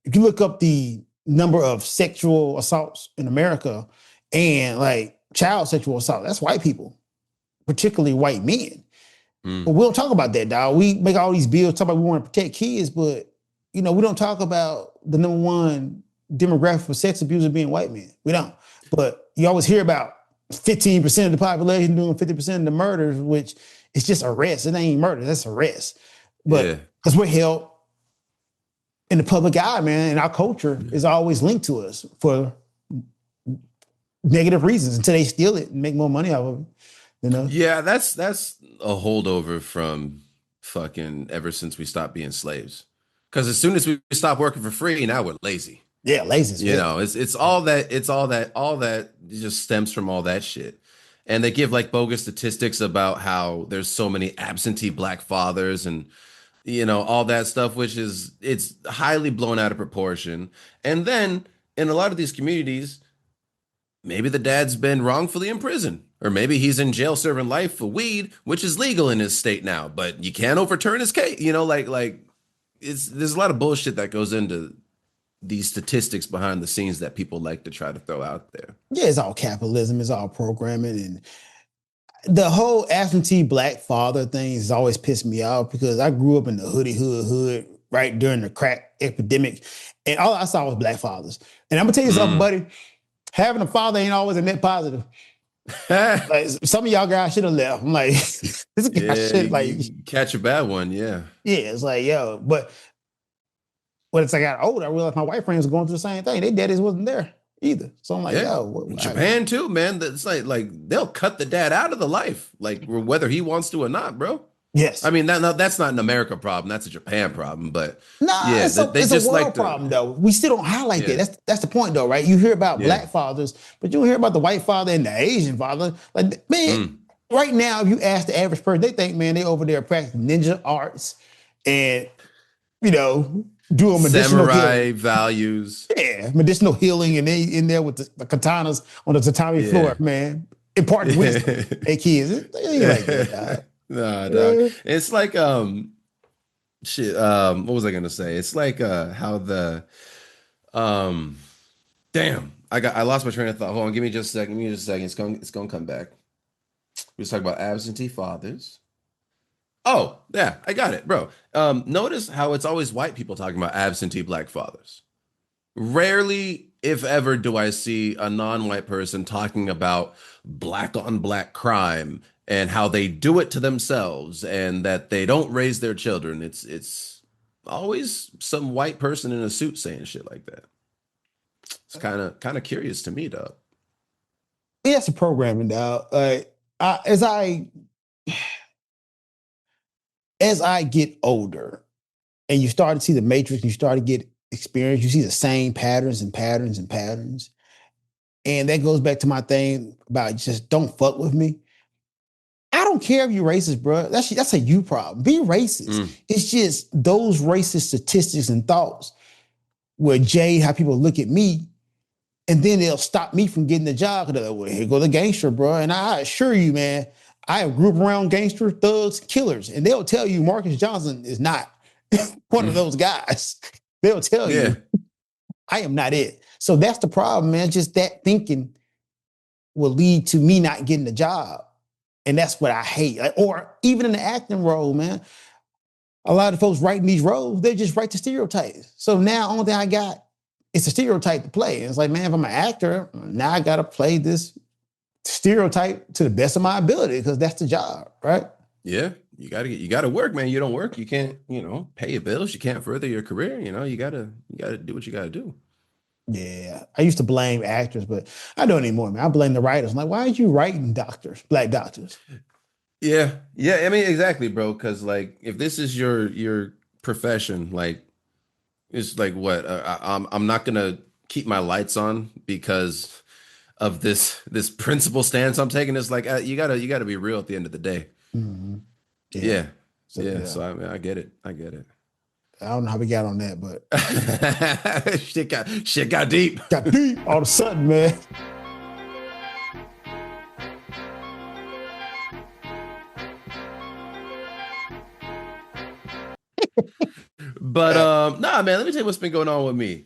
if you look up the number of sexual assaults in America and like child sexual assault, that's white people, particularly white men. But we don't talk about that, dog. We make all these bills talk about we want to protect kids, but you know, we don't talk about the number one demographic for sex abuse being white men. We don't. But you always hear about 15% of the population doing 50% of the murders, which is just arrest. It ain't murder, that's arrest. But because we're held in the public eye, man, and our culture is always linked to us for negative reasons until they steal it and make more money out of it. You know? Yeah, that's a holdover from fucking ever since we stopped being slaves. Because as soon as we stop working for free, now we're lazy. Yeah, lazy as You fuck. know, it's all that just stems from all that shit. And they give like bogus statistics about how there's so many absentee black fathers and all that stuff, which is it's highly blown out of proportion. And then in a lot of these communities, maybe the dad's been wrongfully imprisoned, or maybe he's in jail serving life for weed, which is legal in his state now, but you can't overturn his case. Like it's there's a lot of bullshit that goes into these statistics behind the scenes that people like to try to throw out there. Yeah, it's all capitalism, it's all programming, and the whole absentee black father thing has always pissed me off because I grew up in the hood right during the crack epidemic, and all I saw was black fathers. And I'm gonna tell you something, Mm. buddy. Having a father ain't always a net positive. Like some of y'all guys should have left. I'm like, this guy Yeah, should like, you catch a bad one. Yeah. yeah, it's like, yo, but when it's I got older, I realized my white friends were going through the same thing. Their daddies wasn't there either. So I'm like, Yeah. yo, Japan too, man. That's like they'll cut the dad out of the life, like whether he wants to or not, bro. I yes. mean, that's not an America problem. That's a Japan problem. But Nah, yeah, they it's a just like world to. problem though. We still don't highlight that. Yeah. That's the point though, right? You hear about Yeah. black fathers, but you don't hear about the white father and the Asian father. Like, man, Mm. right now, if you ask the average person, they think, man, they over there practicing ninja arts and you know, doing medicinal Samurai healing. values. Yeah, medicinal healing, and they in there with the katanas on the tatami floor, Yeah. man, imparting wisdom. Hey kids, it ain't like that, dog. Nah, dog. Yeah. It's like shit. What was I gonna say? It's like how the um damn. I lost my train of thought. Hold on, give me just a second. Give me just a second. It's gonna come back. We was talking about absentee fathers. Oh, yeah, I got it, bro. Notice how it's always white people talking about absentee black fathers. Rarely, if ever, do I see a non-white person talking about black on black crime and how they do it to themselves and that they don't raise their children. It's always some white person in a suit saying shit like that. It's kind of curious to me, though. It's a programming, dog. I, as I as I get older, and you start to see the matrix, and you start to get experience, you see the same patterns and patterns and patterns, and that goes back to my thing about just don't fuck with me. I don't care if you're racist, bro. That's a you problem. Be racist. Mm, It's just those racist statistics and thoughts where jade how people look at me, and then they'll stop me from getting the job. Because they're like, well, here go the gangster, bro. And I assure you, man, I have grew up around gangster, thugs, killers, and they'll tell you Marcus Johnson is not one of mm. those guys. They'll tell Yeah, you I am not it. So that's the problem, man. Just that thinking will lead to me not getting the job. And that's what I hate. Like, or even in the acting role, man. A lot of folks writing these roles, they just write the stereotypes. So now only thing I got is a stereotype to play. And it's like, man, if I'm an actor, now I gotta play this stereotype to the best of my ability because that's the job, right? yeah. You gotta work, man. You don't work, you can't, pay your bills. You can't further your career. You gotta do what you gotta do. Yeah. I used to blame actors, but I don't anymore, man. I blame the writers. I'm like, why aren't you writing doctors, black doctors? Yeah, yeah. I mean, exactly, bro. Because like, if this is your profession, like, it's like what I'm not gonna keep my lights on because of this principle stance I'm taking. It's like you gotta be real at the end of the day. Mm-hmm. Yeah. Yeah, So yeah. yeah. So I mean, I get it. I get it. I don't know how we got on that, but Shit got deep. got deep all of a sudden, man. But nah, man. Let me tell you what's been going on with me.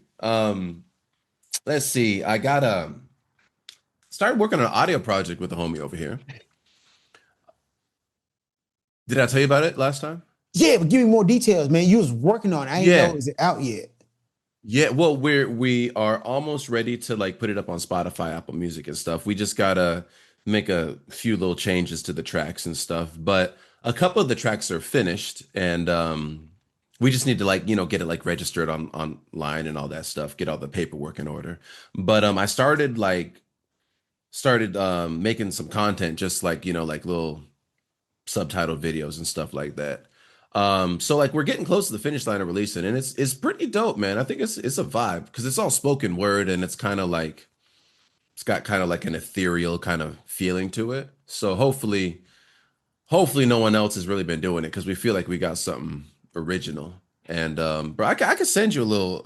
Let's see. I got started working on an audio project with the homie over here. Did I tell you about it last time? Yeah, but give me more details, man. You was working on it. I didn't Yeah. know is it out yet. Yeah, well, we are almost ready to like put it up on Spotify, Apple Music and stuff. We just gotta make a few little changes to the tracks and stuff. But a couple of the tracks are finished, and we just need to like get it like registered on online and all that stuff, get all the paperwork in order. But I started making some content, just like like little subtitle videos and stuff like that. So like we're getting close to the finish line of releasing, and it's pretty dope, man. I think it's a vibe because it's all spoken word, and it's kind of like it's got kind of like an ethereal kind of feeling to it. So hopefully no one else has really been doing it because we feel like we got something original. And bro, I could send you a little.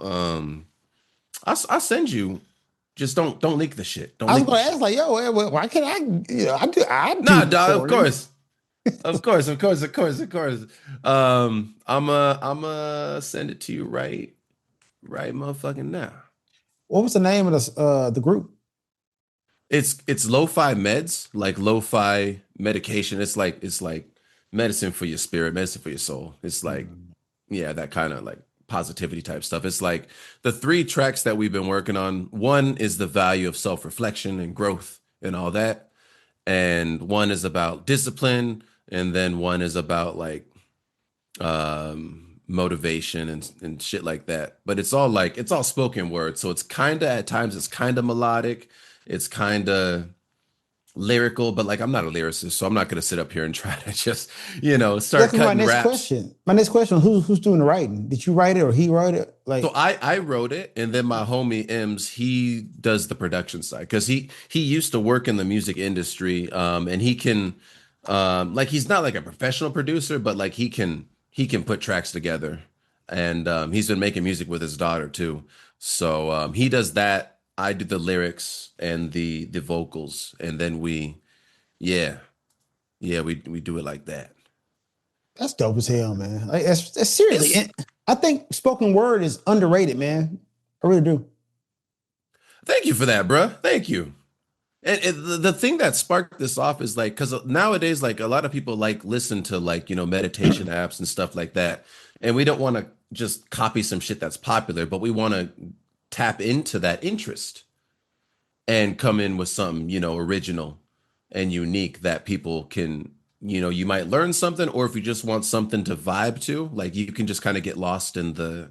I'll send you. Just don't leak the shit. Don't I was leak the gonna ask, shit. like, yo, why can't I? I do Nah, dog. Of recording. course, of course. I'm send it to you right, motherfucking now. What was the name of the group? It's lo-fi meds, like lo-fi medication. It's like medicine for your spirit, medicine for your soul. It's like, Mm. yeah, that kind of like positivity type stuff. It's like the three tracks that we've been working on. One is the value of self-reflection and growth and all that. And one is about discipline, and then one is about like motivation and shit like that. But it's all spoken word. So it's kind of at times it's kind of melodic. It's kind of lyrical, but like I'm not a lyricist, so I'm not gonna sit up here and try to just, That's start my cutting next raps. question. My next question: Who's doing the writing? Did you write it or he wrote it? So Like, I wrote it, and then my homie Ems, he does the production side because he used to work in the music industry, and he can, like he's not like a professional producer, but like he can put tracks together, and he's been making music with his daughter too. So he does that. I do the lyrics and the vocals, and then yeah, we do it like that. that's dope as hell, man. Like, that's seriously. It's And I think spoken word is underrated, man. I really do. Thank you for that, bruh. Thank you. And the thing that sparked this off is like, because nowadays, like a lot of people like listen to like, meditation apps and stuff like that. And we don't want to just copy some shit that's popular, but we want to tap into that interest and come in with something, original and unique that people can, you might learn something, or if you just want something to vibe to, like you can just kind of get lost in the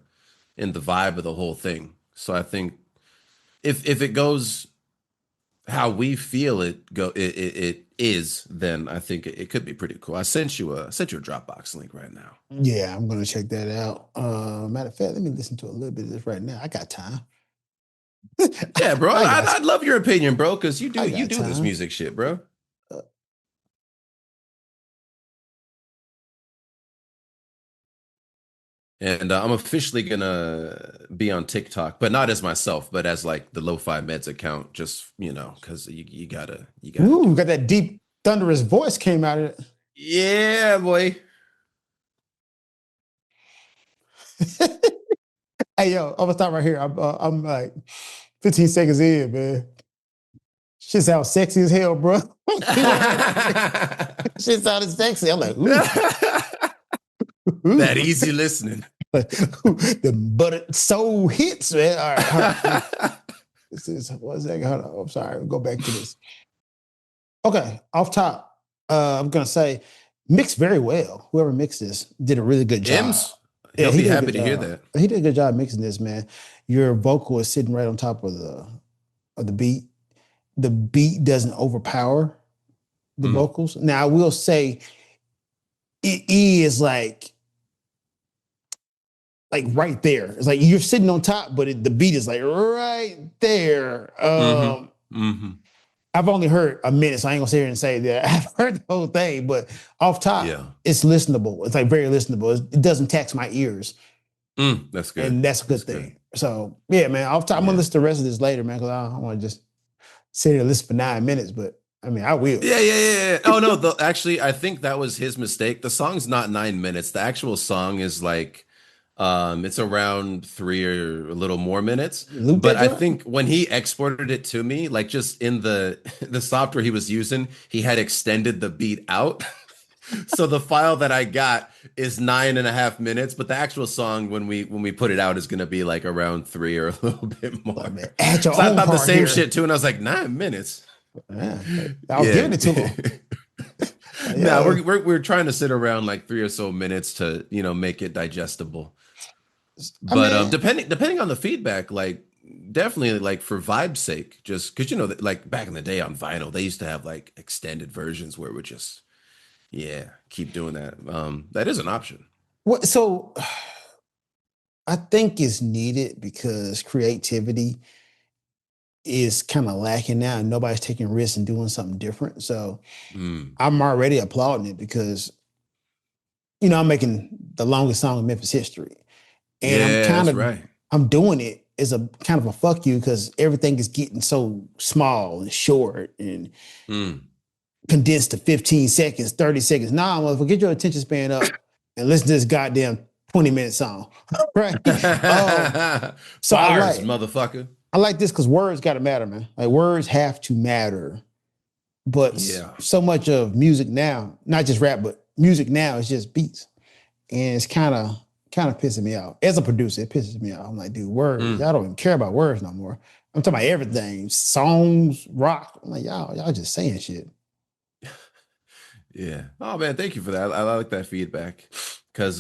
vibe of the whole thing. So I think if it goes how we feel it is, then I think it could be pretty cool. I sent you a Dropbox link right now. Yeah, I'm gonna check that out. Matter of fact, let me listen to a little bit of this right now. I got time. Yeah, bro. I I'd, got I'd love your opinion, bro, because you do I you got do this time. music shit, bro. Uh, And I'm officially gonna be on TikTok, but not as myself, but as like the Lo-Fi Meds account, just because you gotta Ooh, do got it. that deep thunderous voice came out of Yeah, boy. it. Hey, yo, I'm gonna stop right here. I'm like 15 seconds in, man. Shit sounds sexy as hell, bro. Shit sounded sexy. I'm like, ooh, That ooh. easy listening. The buttered soul hits, man. All right, hold on. This is one second. Hold on. I'm sorry. Go back to this. Okay, off top, I'm gonna say mixed very well. Whoever mixed this did a really good job. M's, Yeah, he'll he be did a happy good to hear job. that. He did a good job mixing this, man. Your vocal is sitting right on top of the beat. The beat doesn't overpower the Mm, vocals. Now, I will say it is like right there. It's like you're sitting on top, but the beat is like right there. hmm hmm I've only heard a minute, so I ain't gonna sit here and say that I've heard the whole thing, but off top, Yeah. it's listenable. It's like very listenable. It doesn't tax my ears, That's good. and that's a That's good good. thing. So yeah, man, off top, I'm gonna Yeah. listen to the rest of this later, man, because I don't want to just sit here and listen for 9 minutes, but I mean, I will. Yeah. Oh no, actually I think that was his mistake. The song's not 9 minutes. The actual song is like it's around 3 or a little more minutes. Loop But that I joint. think when he exported it to me, like just in the the software he was using, he had extended the beat out. So the file that I got is 9.5 minutes, but the actual song when we put it out is gonna be like around three or a little bit Like, more. man, add your So I own thought the part same here. shit too, and I was like, 9 minutes. Yeah, I was Yeah. giving it to him. Like, Now yo, we're trying to sit around like 3 or so minutes to make it digestible. I But mean, depending on the feedback, like definitely like for vibe's sake, just because like back in the day on vinyl, they used to have like extended versions where we just keep doing that. That is an option. So I think it's needed because creativity is kind of lacking now and nobody's taking risks and doing something different. So Mm. I'm already applauding it because, I'm making the longest song in Memphis history. And Yeah, that's right. I'm doing it as a kind of a fuck you because everything is getting so small and short and Mm. condensed to 15 seconds, 30 seconds. Nah, motherfucker, get your attention span up and listen to this goddamn 20-minute song. Right. So Bars, motherfucker. I like this because words gotta matter, man. Like words have to matter. But Yeah. so much of music now, not just rap, but music now is just beats. And it's kind of pissing me off. As a producer, it pisses me off. I'm like, dude, words. Mm. Y'all don't even care about words no more. I'm talking about everything. Songs, rock. I'm like, y'all just saying shit. Yeah. Oh man, thank you for that. I like that feedback. Cause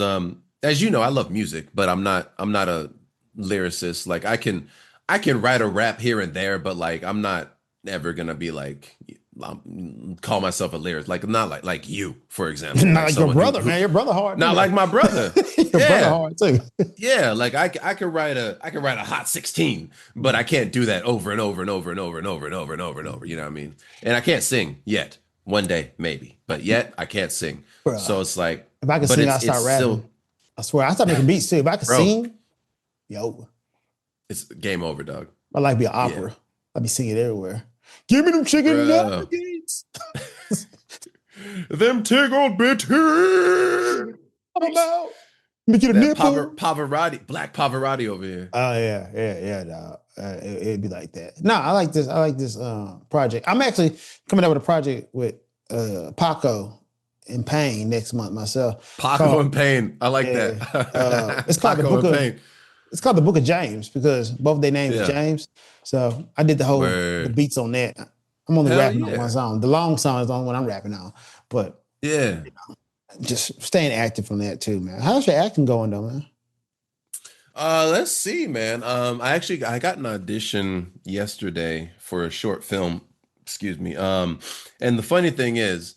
as you know, I love music, but I'm not a lyricist. Like I can write a rap here and there, but like I'm not ever gonna be like call myself a lyricist. Like I'm not like you, for example. Not Like like your someone brother, who man. Your brother hard too. not like my brother. Your brother Yeah. hard too. Yeah, like I could write a hot 16, but I can't do that over and over and over and over and over and over and over and over, you know what I mean? And I can't sing yet. One day maybe, but yet I can't sing. Bruh, So it's like, if I could but sing, I'd it's start rapping. still I swear, I start making beats too. If I could bro, sing, yo, it's game over, dog. I like to be an Yeah. opera. I'd be singing everywhere. Give me them chicken Bro. nuggets. Them tickled bitches. I'm about. Let me get a That nipple. Pavarotti, black Pavarotti over here. Oh yeah, dog. It'd be like that. No, I like this. I like this project. I'm actually coming up with a project with Paco and Payne next month myself. Paco Called and Pain. I like yeah. that. It's called the Paco book and of Pain. it's called the Book of James because both their names is Yeah. James. So I did the Word. beats on that. I'm only Hell rapping on one yeah. song. The long song is the only one I'm rapping on. But Yeah. just staying active from that too, man. How's your acting going though, man? Let's see, man. I got an audition yesterday for a short film. Excuse me. And the funny thing is,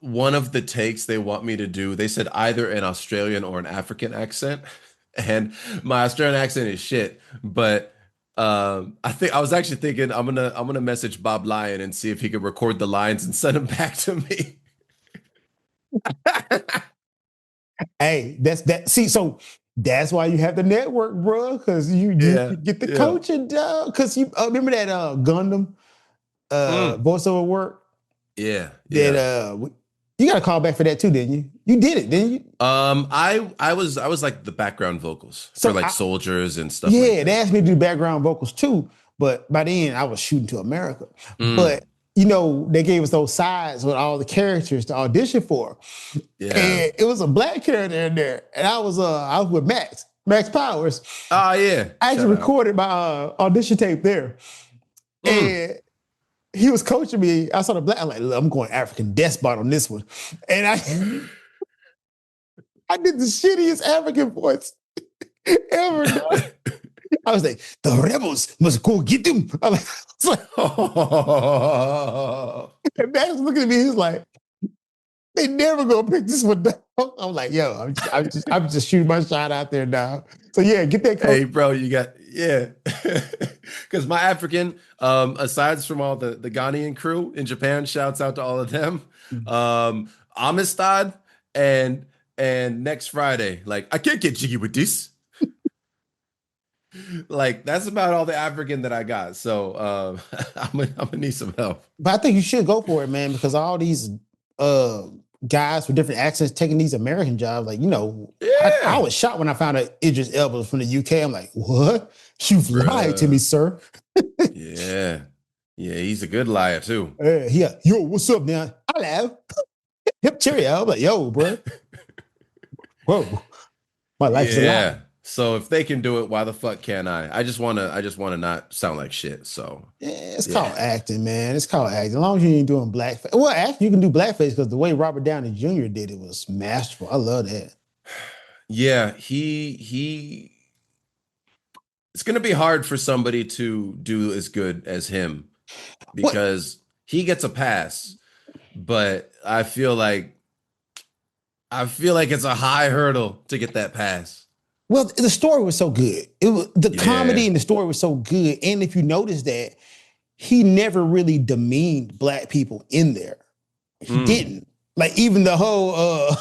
one of the takes they want me to do, they said either an Australian or an African accent, and my Australian accent is shit. But I think I was actually thinking I'm gonna message Bob Lyon and see if he could record the lines and send them back to me. Hey, that's that. See, so that's why you have the network, bro, because you Yeah, can get the yeah. coaching done. Because you remember that Gundam Mm, voiceover work yeah, that yeah. you got a call back for that too, didn't you? You did it, didn't you? I was like the background vocals for So like I, soldiers and stuff like yeah, they that. asked me to do background vocals too, but by then I was shooting to America. Mm, But they gave us those sides with all the characters to audition for, yeah. and it was a black character in there, and I was with Max Powers. Oh yeah. I actually Shout out. recorded my audition tape there, Mm. and he was coaching me. I saw the black. I'm like, look, I'm going African despot on this one, and I did the shittiest African voice ever. Done. I was like, the rebels must go get them. And Max was looking at me. He's like, they never gonna pick this one down. I'm like, yo, I'm just shooting my shot out there now. So yeah, get that coach. Hey, bro, you got yeah. Because my African, aside from all the Ghanaian crew in Japan, shouts out to all of them. Amistad and next Friday, like I can't get jiggy with this. Like that's about all the African that I got. So I'm gonna need some help. But I think you should go for it, man, because all these uh guys with different accents taking these American jobs, like, I Yeah, was shocked when I found out Idris Elba was from the UK. I'm like, what? You've lied to me, bruh. sir. Yeah, yeah, he's a good liar too. Yeah, yo, what's up now? Hello. Hip cheerio. I'm like, yo, bro. Whoa, my life is a lie. Yeah. So if they can do it, why the fuck can't I? I just wanna not sound like shit. So Yeah, it's called yeah. acting, man. It's called acting. As long as you ain't doing blackface. Well, actually, you can do blackface because the way Robert Downey Jr. did it was masterful. I love that. Yeah, he it's gonna be hard for somebody to do as good as him What? because he gets a pass, but I feel like I feel like it's a high hurdle to get that pass. Well, the story was so good. It was the comedy Yeah. and the story was so good. And if you notice that he never really demeaned black people in there. He Mm. didn't. Like even the whole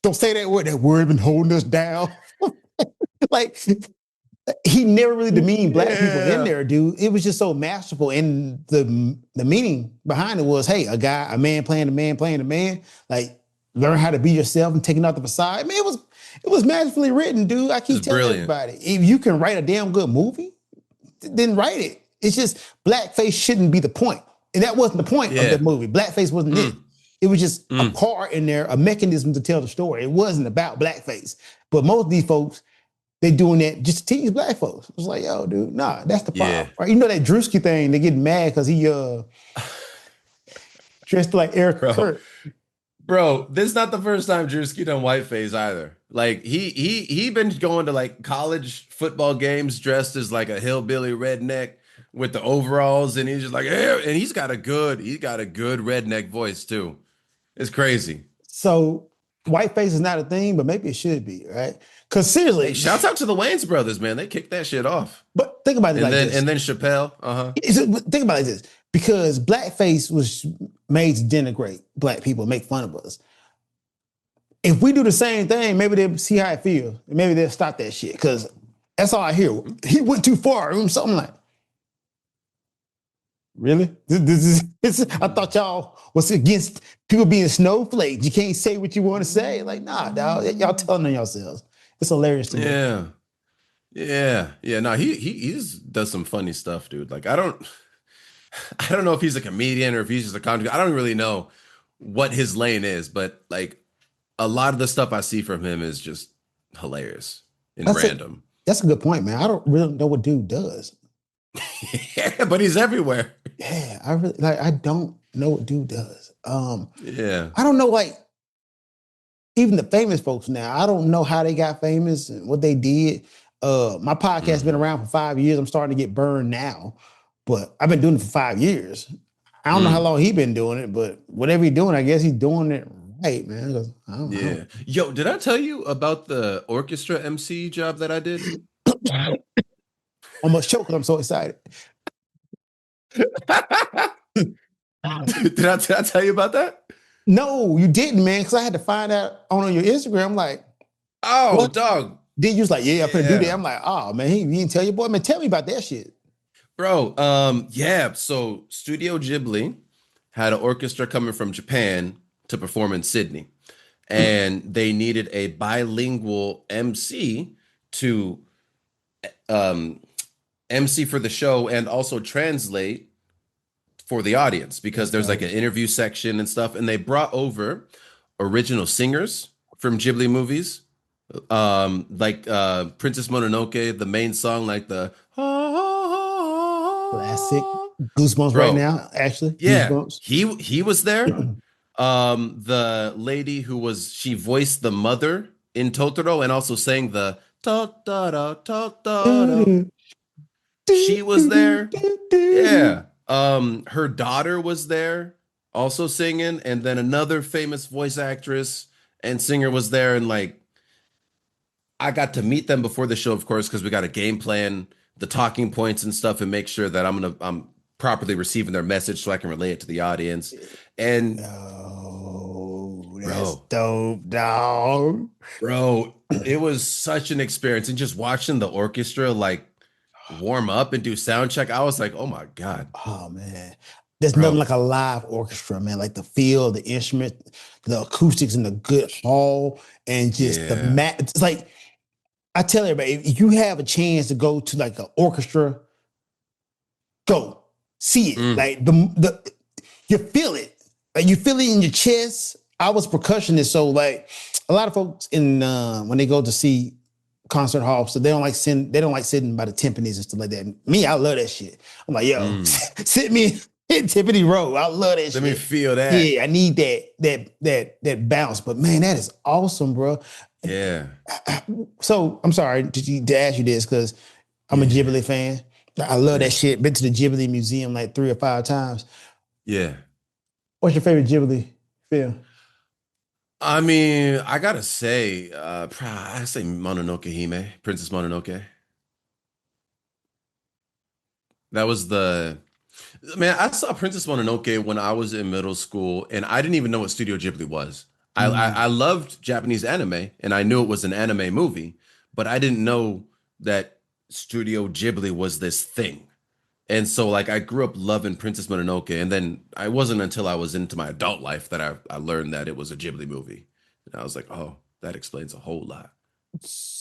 don't say that word been holding us down. Like he never really demeaned black people in Yeah. there, dude. It was just so masterful. And the meaning behind it was, hey, a man playing a man playing a man. Like learn how to be yourself and taking out the facade. Man, it was masterfully written, dude. I keep It's telling brilliant. everybody, if you can write a damn good movie, then write it. It's just blackface shouldn't be the point. And that wasn't the point of the Yeah. movie. Blackface wasn't it. Mm. It was just a Mm. part in there, a mechanism to tell the story. It wasn't about blackface. But most of these folks, they doing that just to tease black folks. It's like, yo, dude, nah, that's the Yeah. problem. Right? You know that Drewski thing, they getting mad because he dressed like Eric Bro. Kurt. Bro, this is not the first time Drewski done whiteface either. Like he been going to like college football games dressed as like a hillbilly redneck with the overalls, and he's just like, hey, and he's got a good redneck voice too. It's crazy. So whiteface is not a thing, but maybe it should be, right? Because Hey, seriously, shouts out to the Wayans brothers, man. They kicked that shit off. but think about it And like then this. and then Chappelle, uh-huh. Think about it like this. Because blackface was made to denigrate black people, make fun of us. If we do the same thing, maybe they'll see how it feels. Maybe they'll stop that shit. Because that's all I hear. He went too far. Something like, really? I thought y'all was against people being snowflakes. You can't say what you want to say. Like, nah, dog. Y'all telling on yourselves. It's hilarious to me. Yeah. Yeah. Yeah. No, he's does some funny stuff, dude. Like I don't know if he's a comedian or if he's just a comic. I don't really know what his lane is, but like a lot of the stuff I see from him is just hilarious and That's a random. that's a good point, man. I don't really know what dude does. Yeah, but he's everywhere. Yeah, I really like. I don't know what dude does. Yeah. I don't know, like even the famous folks now. I don't know how they got famous and what they did. My podcast's been Hmm. around for 5 years. I'm starting to get burned now, but I've been doing it for 5 years. I don't know how Mm. long he been doing it, but whatever he's doing, I guess he's doing it right, man. 'Cause Yeah. Yo, did I tell you about the orchestra MC job that I did? Almost choked 'cause I'm so excited. Did I tell you about that? No, you didn't, man, because I had to find out on your Instagram. Like, Oh, what? dog. Then you was like, yeah, I'm finna do that. Yeah. I'm like, oh man, he didn't tell your boy. Man, tell me about that shit. Bro, yeah. So Studio Ghibli had an orchestra coming from Japan to perform in Sydney, and they needed a bilingual MC to um, MC for the show and also translate for the audience because there's like Right. an interview section and stuff. And they brought over original singers from Ghibli movies, like Princess Mononoke, the main song, like the Classic. Goosebumps right bro. now, actually. Yeah, Goosebumps. he was there. The lady she voiced the mother in Totoro and also sang the Totoro, Totoro. Do, She do, was do, do, there. do, do, do. Yeah. Her daughter was there also singing, and then another famous voice actress and singer was there, and like I got to meet them before the show, of course, because we got a game plan, the talking points and stuff, and make sure that I'm properly receiving their message so I can relay it to the audience. And Oh, that's bro, dope, dog. bro, it was such an experience. And just watching the orchestra like warm up and do sound check, I was like, oh my God, Oh man. There's nothing bro. like a live orchestra, man. Like the feel, the instrument, the acoustics in the good hall, and just the Yeah. mat. It's like I tell everybody, if you have a chance to go to like an orchestra, go see it. Mm, Like the you feel it. Like you feel it in your chest. I was percussionist, so like a lot of folks in when they go to see concert halls, so they don't like sitting by the timpanis and stuff like that. Me, I love that shit. I'm like, yo, mm. sit me in Tiffany Row. I love that Let me shit. feel that. Yeah, I need that bounce. But man, that is awesome, bro. Yeah. So I'm sorry to ask you this because I'm a Yeah. Ghibli fan. I love that Yeah. shit. Been to the Ghibli museum like 3 or 5 times. Yeah. What's your favorite Ghibli film? I mean, I gotta say, I say Mononoke Hime, Princess Mononoke. That was the man. I saw Princess Mononoke when I was in middle school, and I didn't even know what Studio Ghibli was. I Mm. loved Japanese anime, and I knew it was an anime movie, but I didn't know that Studio Ghibli was this thing. And so, like, I grew up loving Princess Mononoke, and then I wasn't until I was into my adult life that I learned that it was a Ghibli movie. And I was like, oh, that explains a whole lot.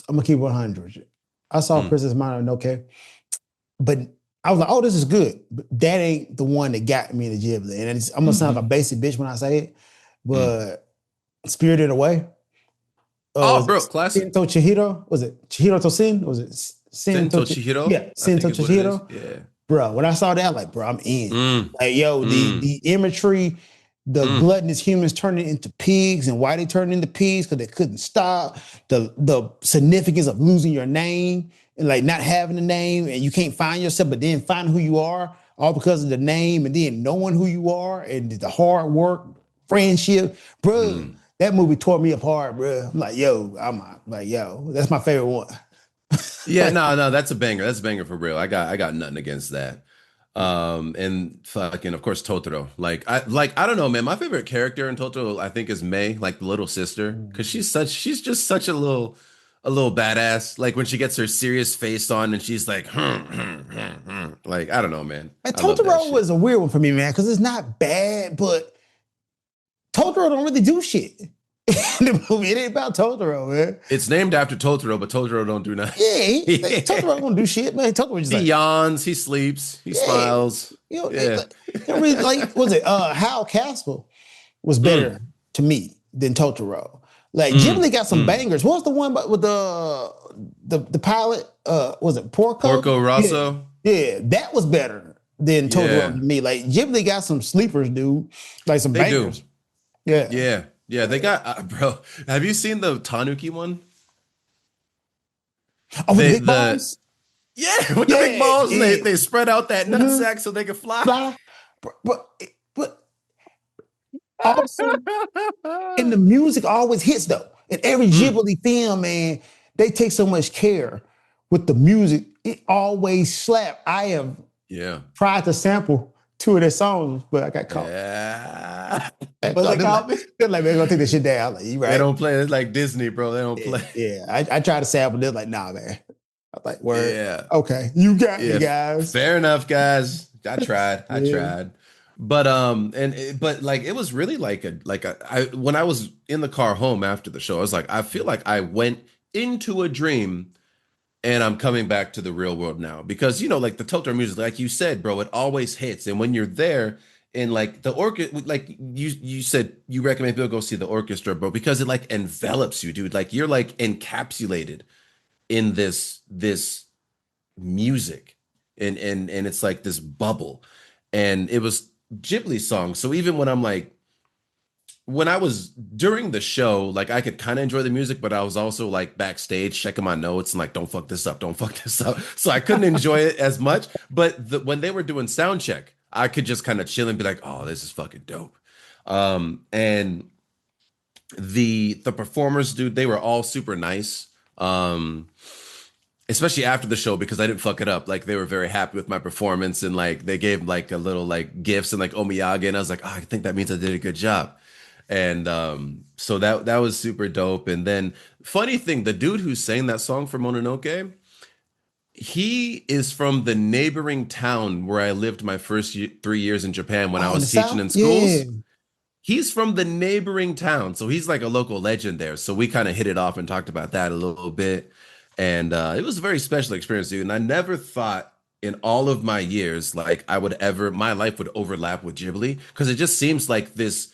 I'm gonna keep 100. I saw Mm, Princess Mononoke, but I was like, "Oh, this is good." But that ain't the one that got me to Ghibli. And I'm gonna sound like a basic bitch when I say it, mm. but Spirited Away. Oh, Was bro, it classic. Sento Chihiro? Was it Chihiro Tosin? Was it Sento Sento Chihiro? Chihiro, Yeah, I think Sento is what it is. Chihiro. Yeah. Bro, when I saw that, like, bro, I'm in. Mm, Like, yo, mm, the imagery, the mm, gluttonous humans turning into pigs, and why they turned into pigs because they couldn't stop. The significance of losing your name and like not having a name, and you can't find yourself, but then find who you are, all because of the name, and then knowing who you are, and the hard work, friendship, bro. mm. That movie tore me apart, bro. I'm like, yo, like, yo, that's my favorite one. Yeah, Like, no, that's a banger. That's a banger for real. I got nothing against that. And fucking, of course, Totoro. I don't know, man. My favorite character in Totoro, I think, is Mei, like the little sister, because she's just such a little badass. Like when she gets her serious face on and she's like, like I don't know, man. and I love that Totoro shit. was a weird one for me, man, because it's not bad, but Totoro don't really do shit. The movie, it ain't about Totoro, man. It's named after Totoro, but Totoro don't do nothing. Yeah, Totoro don't do shit, man. Totoro just He like, yawns, he sleeps, he yeah, smiles. Yeah. they don't really like. Was it Hal Castle was Mm, better to me than Totoro? Like mm, Ghibli got some mm. bangers. What was the one with the pilot? Was it Porco? Porco Yeah, Rosso. yeah, that was better than Totoro Yeah, to me. Like Ghibli got some sleepers, dude. Like some they do. bangers. Yeah. Yeah, yeah. They got bro. Have you seen the Tanuki one? Oh, with the big The balls? yeah with the big Yeah, balls and yeah. they spread out that Mm-hmm. nutsack so they can fly. Blah. But also, and the music always hits though. In every Mm, Ghibli film, man, they take so much care with the music. It always slap. I have yeah, tried to sample two of their songs, but I got caught. yeah. But But they they're like caught me. They're like, man, gonna take this shit down. I'm like, you they right. don't play. It's like Disney, bro. They don't Yeah, play. yeah. I tried to sample. They're like, nah, man. I'm like, word. Yeah, Okay, you got me, yeah. guys. Fair enough, guys. I tried. I Yeah. tried. But but like it was really like I when I was in the car home after the show, I was like, I feel like I went into a dream and I'm coming back to the real world now because like the Totoro music, like you said, bro, it always hits. And when you're there and like the orchestra, like you said, you recommend people go see the orchestra, bro, because it like envelops you, dude. Like you're like encapsulated in this music, and it's like this bubble, and it was Ghibli songs. So even when I'm like when I was during the show, like I could kind of enjoy the music, but I was also like backstage checking my notes and like, don't fuck this up, don't fuck this up. So I couldn't enjoy it as much. But when they were doing sound check, I could just kind of chill and be like, oh, this is fucking dope. And the performers, dude, they were all super nice. Especially after the show because I didn't fuck it up. Like they were very happy with my performance and like they gave like a little like gifts and like omiyage, and I was like, oh, I think that means I did a good job. And so that was super dope. And then funny thing, the dude who sang that song for Mononoke, he is from the neighboring town where I lived my first 3 years in Japan when I Oh, in the was teaching South? in Yeah. schools. He's from the neighboring town, so he's like a local legend there. So we kind of hit it off and talked about that a little bit, and it was a very special experience, dude. And I never thought in all of my years like my life would overlap with Ghibli because it just seems like this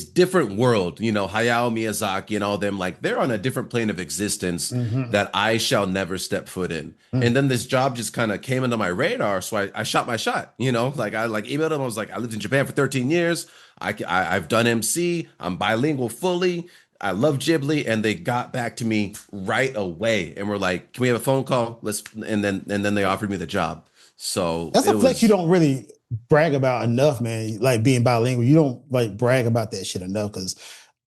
different world, Hayao Miyazaki and all them, like they're on a different plane of existence Mm-hmm. that I shall never step foot in. And then this job just kind of came into my radar. So I shot my shot, like I like emailed him. I was like, I lived in Japan for 13 years. I've done MC. I'm bilingual fully. I love Ghibli. And they got back to me right away. And we're like, can we have a phone call? And then they offered me the job. So That's it a flex you was, don't really brag about enough, man. Like being bilingual, you don't like brag about that shit enough because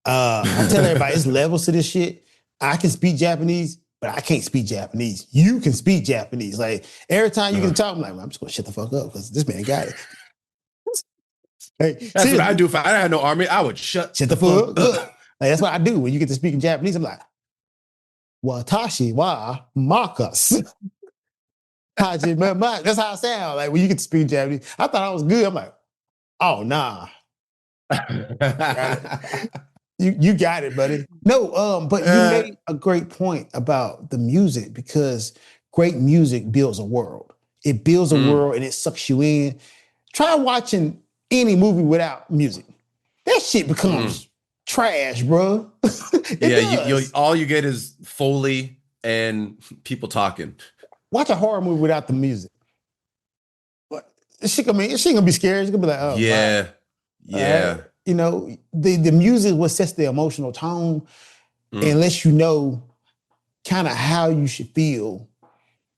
I tell everybody it's levels to this shit. I can speak Japanese, but I can't speak Japanese. You can speak Japanese. Like every time you can talk, I'm like, well, I'm just gonna shut the fuck up because this man got it. Hey, That's what I seriously, do. If I had no army, I would shut shut the the fuck fuck up. up. Like that's what I do when you get to speak in Japanese. I'm like, watashi wa makas. That's how I sound. Like when you get to speak Japanese, I thought I was good. I'm like, oh nah, got it. You got it, buddy. No, but you made a great point about the music because great music builds a world. It builds a world and it sucks you in. Try watching any movie without music. That shit becomes trash, bro. It Yeah, does. all you get is Foley and people talking. Watch a horror movie without the music. What? She gonna be scared. She's gonna be like, oh, wow. Yeah, yeah. You know, the music what sets the emotional tone and lets you know kind of how you should feel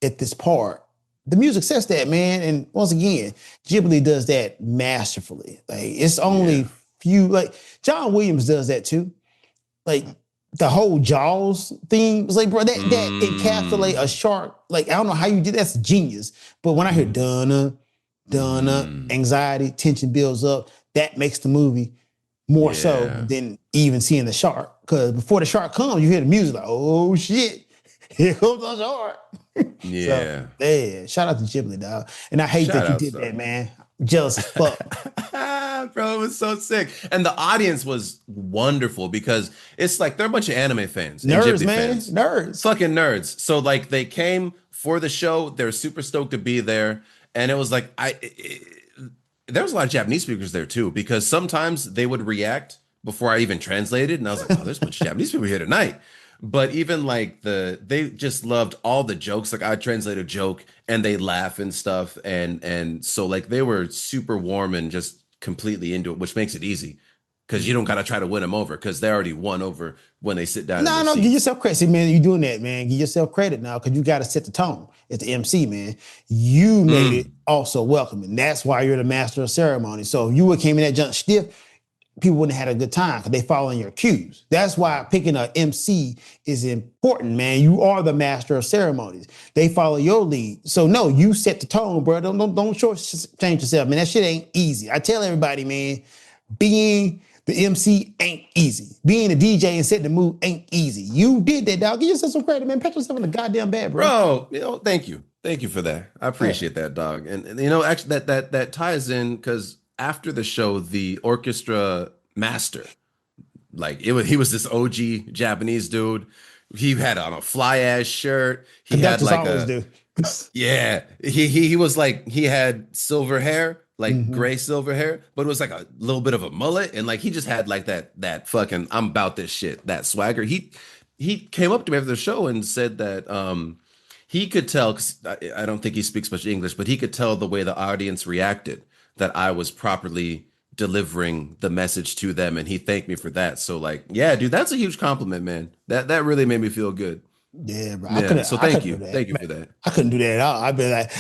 at this part. The music says that, man. And once again, Ghibli does that masterfully. Like it's only few, like John Williams does that too. Like the whole Jaws theme was like, bro, that encapsulate a shark. Like I don't know how you did that's genius. But when I hear Donna, anxiety, tension builds up, that makes the movie more so than even seeing the shark. Because before the shark comes, you hear the music like, oh shit, here comes the shark. Yeah. So, yeah, shout out to Ghibli, dog. And I hate that you did that, man. Jealous as fuck. Bro, it was so sick. And the audience was wonderful because it's like they're a bunch of anime fans. Nerds, and Ghibli man. fans. Nerds. Fucking nerds. So like they came for the show. They're super stoked to be there. And it was like there was a lot of Japanese speakers there too, because sometimes they would react before I even translated. And I was like, oh, there's a bunch of Japanese people here tonight. But even like they just loved all the jokes. Like I translate a joke and they laugh and stuff. And so like they were super warm and just completely into it, which makes it easy because you don't gotta try to win them over because they already won over when they sit down. No, give yourself credit. See, man, you doing that, man. Give yourself credit now because you got to set the tone. It's the MC, man. You made it also welcoming. That's why you're the master of ceremony. So if you would came in that junk stiff, people wouldn't have had a good time because they following your cues. That's why picking an MC is important, man. You are the master of ceremonies. They follow your lead. So no, you set the tone, bro. Don't short change yourself, man. That shit ain't easy. I tell everybody, man, being the MC ain't easy. Being a DJ and setting the mood ain't easy. You did that, dog. Give yourself some credit, man. Pat yourself in the goddamn bad, bro. Bro, thank you. Thank you for that. I appreciate that, dog. And actually that ties in because after the show, the orchestra master, like he was this OG Japanese dude. He had on a fly ass shirt. He had like yeah. He was like he had silver hair, like gray silver hair, but it was like a little bit of a mullet, and like he just had like that fucking I'm about this shit, that swagger. He came up to me after the show and said that he could tell because I don't think he speaks much English, but he could tell the way the audience reacted that I was properly delivering the message to them, and he thanked me for that. So like, yeah, dude, that's a huge compliment, man. That really made me feel good. Yeah, bro. Yeah, so thank you for that. I couldn't do that at all. I'd be like,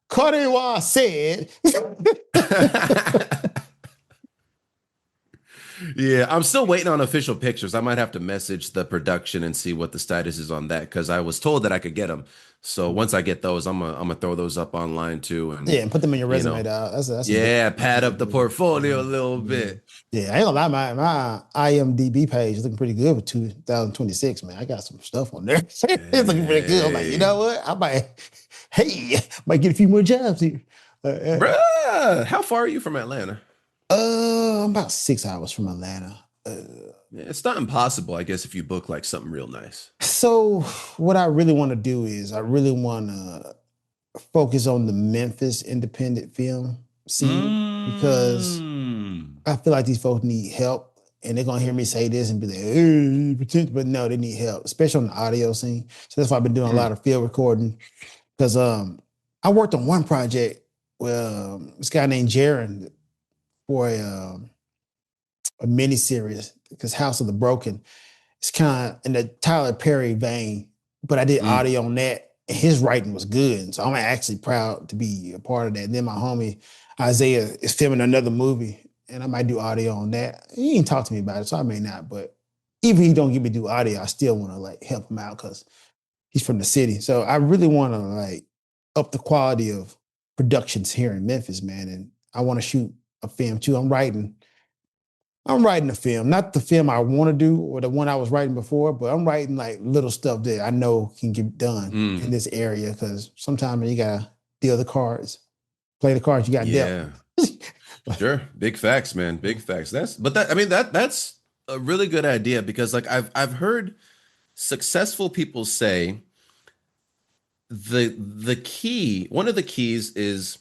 Korewa said. Yeah, I'm still waiting on official pictures. I might have to message the production and see what the status is on that because I was told that I could get them. So once I get those, I'm gonna throw those up online too. And put them in your resume, dog. That's pad up the portfolio a little bit. Yeah, I ain't gonna lie, my IMDb page is looking pretty good for 2026, man. I got some stuff on there. It's looking pretty good. I'm like, you know what? I might get a few more jobs here. Bruh, how far are you from Atlanta? I'm about 6 hours from Atlanta. It's not impossible, I guess, if you book like something real nice. So what I really want to do is I really want to focus on the Memphis independent film scene because I feel like these folks need help and they're going to hear me say this and be like, hey, pretend, but no, they need help, especially on the audio scene. So that's why I've been doing a lot of field recording because I worked on one project with this guy named Jaron for a mini series because House of the Broken. It's kind of in the Tyler Perry vein, but I did audio on that. And his writing was good. So I'm actually proud to be a part of that. And then my homie Isaiah is filming another movie. and I might do audio on that. He didn't talk to me about it, so I may not. But even if he don't get me to do audio, I still want to like help him out because he's from the city. So I really want to like up the quality of productions here in Memphis, man. And I want to shoot a film too. I'm writing a film, not the film I want to do or the one I was writing before, but I'm writing like little stuff that I know can get done in this area because sometimes you gotta deal the cards, play the cards you got dealt. Yeah. Sure. Big facts, man. Big facts. That's a really good idea because like I've heard successful people say one of the keys is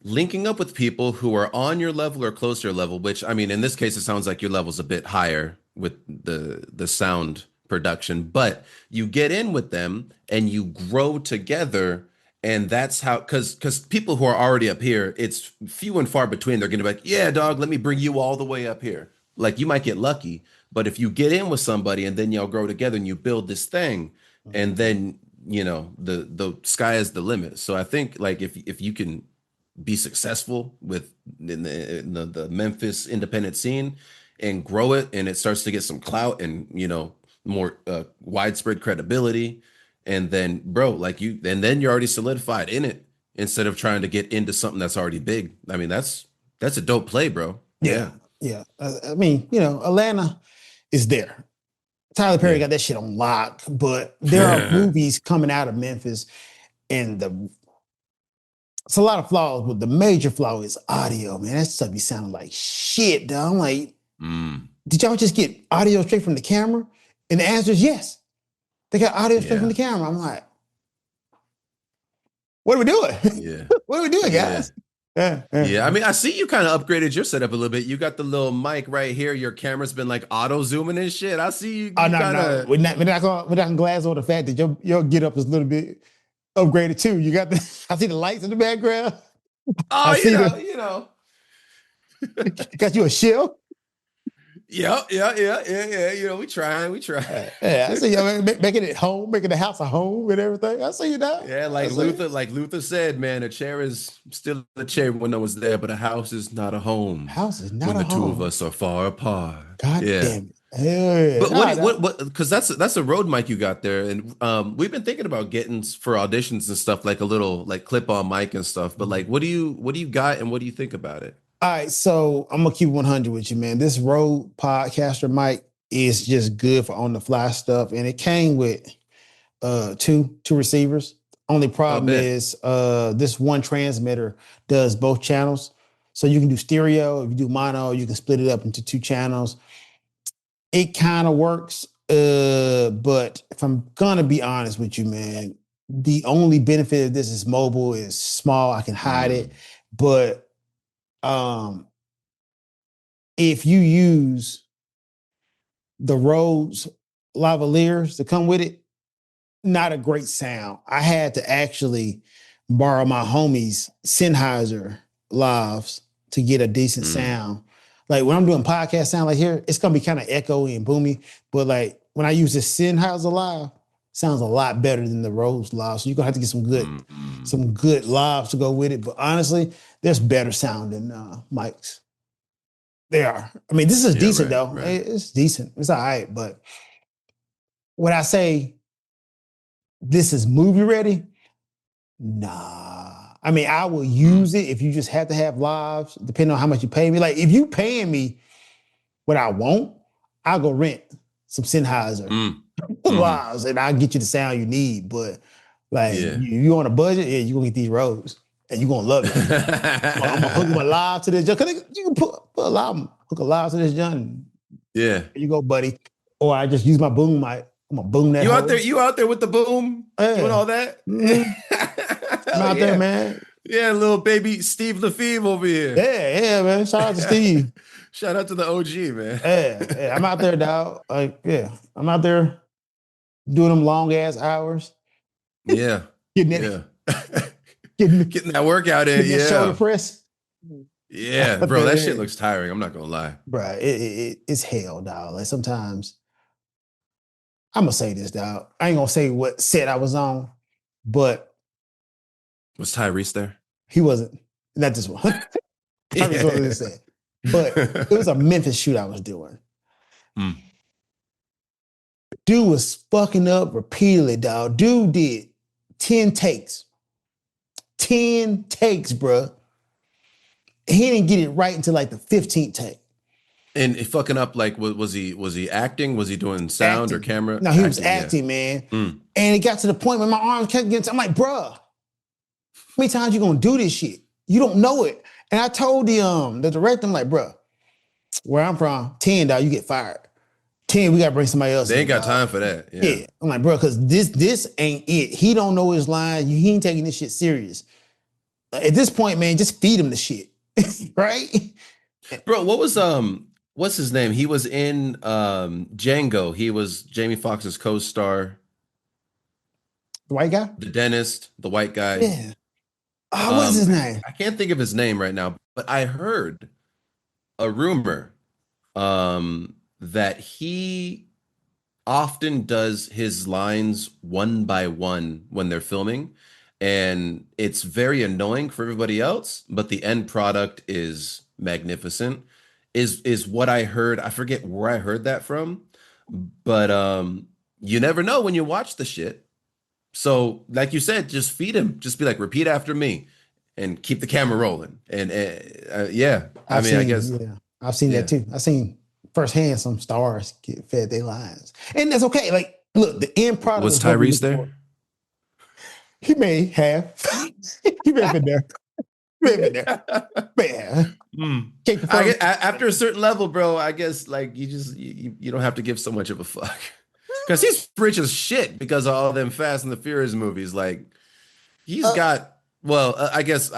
linking up with people who are on your level or close to your level, which I mean, in this case, it sounds like your level's a bit higher with the sound production, but you get in with them and you grow together. And that's how, because people who are already up here, it's few and far between. They're going to be like, yeah, dog, let me bring you all the way up here. Like you might get lucky, but if you get in with somebody and then y'all grow together and you build this thing, and then the sky is the limit. So I think like if you can be successful with in the Memphis independent scene and grow it, and it starts to get some clout and more widespread credibility, and then bro, and then you're already solidified in it instead of trying to get into something that's already big. I mean, that's a dope play, bro. Yeah. I mean, Atlanta is there. Tyler Perry got that shit on lock, but there are movies coming out of Memphis, and it's a lot of flaws, but the major flaw is audio, man. That stuff be sounding like shit, dog. I'm like, did y'all just get audio straight from the camera? And the answer is yes. They got audio straight from the camera. I'm like, what are we doing? Yeah. What are we doing, guys? Yeah. I mean, I see you kind of upgraded your setup a little bit. You got the little mic right here. Your camera's been like auto zooming and shit. I see you. No. We're not gonna glass over the fact that your get up is a little bit upgraded too. You got I see the lights in the background. Oh, Got you a shell. Yeah. We trying. I see you making it home, making the house a home and everything. I see you now. Yeah, like Luther said, man, a chair is still a chair when no one's there, but a house is not a home. House is not when a the home. Two of us are far apart. God damn it. But what? Because that's a Rode mic you got there, and we've been thinking about getting for auditions and stuff like a little like clip-on mic and stuff. But like, what do you got, and what do you think about it? All right, so I'm gonna keep 100 with you, man. This Rode Podcaster mic is just good for on the fly stuff, and it came with two receivers. Only problem is this one transmitter does both channels, so you can do stereo. If you do mono, you can split it up into two channels. It kind of works, but if I'm gonna be honest with you, man, the only benefit of this is mobile. Is small. I can hide it, but if you use the Rhodes lavaliers to come with it, not a great sound. I had to actually borrow my homie's Sennheiser lavs to get a decent sound. Like when I'm doing podcast sound like here, it's gonna be kind of echoey and boomy, but like when I use this Sennheiser lav, sounds a lot better than the Rhodes lav. So you're gonna have to get some good lavs to go with it. But honestly, there's better sound than mics. They are. I mean, this is decent though. Right. It's decent. It's all right. But when I say this is movie ready, nah. I mean, I will use it if you just have to have lives, depending on how much you pay me. Like if you paying me what I want, I'll go rent some Sennheiser lives and I'll get you the sound you need. But like you on a budget, you're gonna get these Rhodes. And you're gonna love it. I'm gonna hook my live to this junk. You can put a live, hook a live to this junk. Yeah. There you go, buddy. Or I just use my boom mic. I'm gonna boom that. You out there with the boom? Doing all that? I'm out there, man. Yeah, little baby Steve Lefebvre over here. Yeah, man. Shout out to Steve. Shout out to the OG, man. Yeah. I'm out there, dog. I'm out there doing them long ass hours. Yeah. Getting it. Getting that workout in, shoulder press. Yeah, bro, that shit looks tiring. I'm not gonna lie, bro. It's hell, dog. Like sometimes, I'm gonna say this, dog. I ain't gonna say what set I was on, but was Tyrese there? He wasn't. Not this one. Tyrese wasn't this set. but it was a Memphis shoot I was doing. Mm. Dude was fucking up repeatedly, dog. Dude did 10 takes. 10 takes, bro. He didn't get it right until like the 15th take. And fucking up, like, was he acting? Was he doing sound or Acting. camera? No, he was Acting, yeah. acting, man. Mm. And it got to the point where my arms kept getting, I'm like, bruh, how many times you gonna do this shit? You don't know it. And I told the director, I'm like, bruh, where I'm from, 10, dog, you get fired. 10, we gotta bring somebody else They in, ain't got dog. time for that. Yeah. Yeah. I'm like, bro, because this ain't it. He don't know his line. He ain't taking this shit serious. At this point, man, just feed him the shit. Right? Bro, what's his name? He was in Django. He was Jamie Foxx's co-star, The white guy? the dentist, the white guy. Yeah. Oh, what's his name? I can't think of his name right now, but I heard a rumor that he often does his lines one by one when they're filming, and it's very annoying for everybody else, but the end product is magnificent. Is what I heard. I forget where I heard that from, but you never know when you watch the shit. So, like you said, just feed him. Just be like, repeat after me, and keep the camera rolling. And yeah, I mean, I guess, Yeah, I've seen that yeah. too. I've seen firsthand some stars get fed their lines. And that's okay. Like, look, the end product Was is what we Tyrese look for. there? He may have. He may have been there. He may have been there. Man. Can't confirm. After a certain level, bro, I guess like you don't have to give so much of a fuck. Because he's rich as shit because of all them Fast and the Furious movies. Like he's got, well, I guess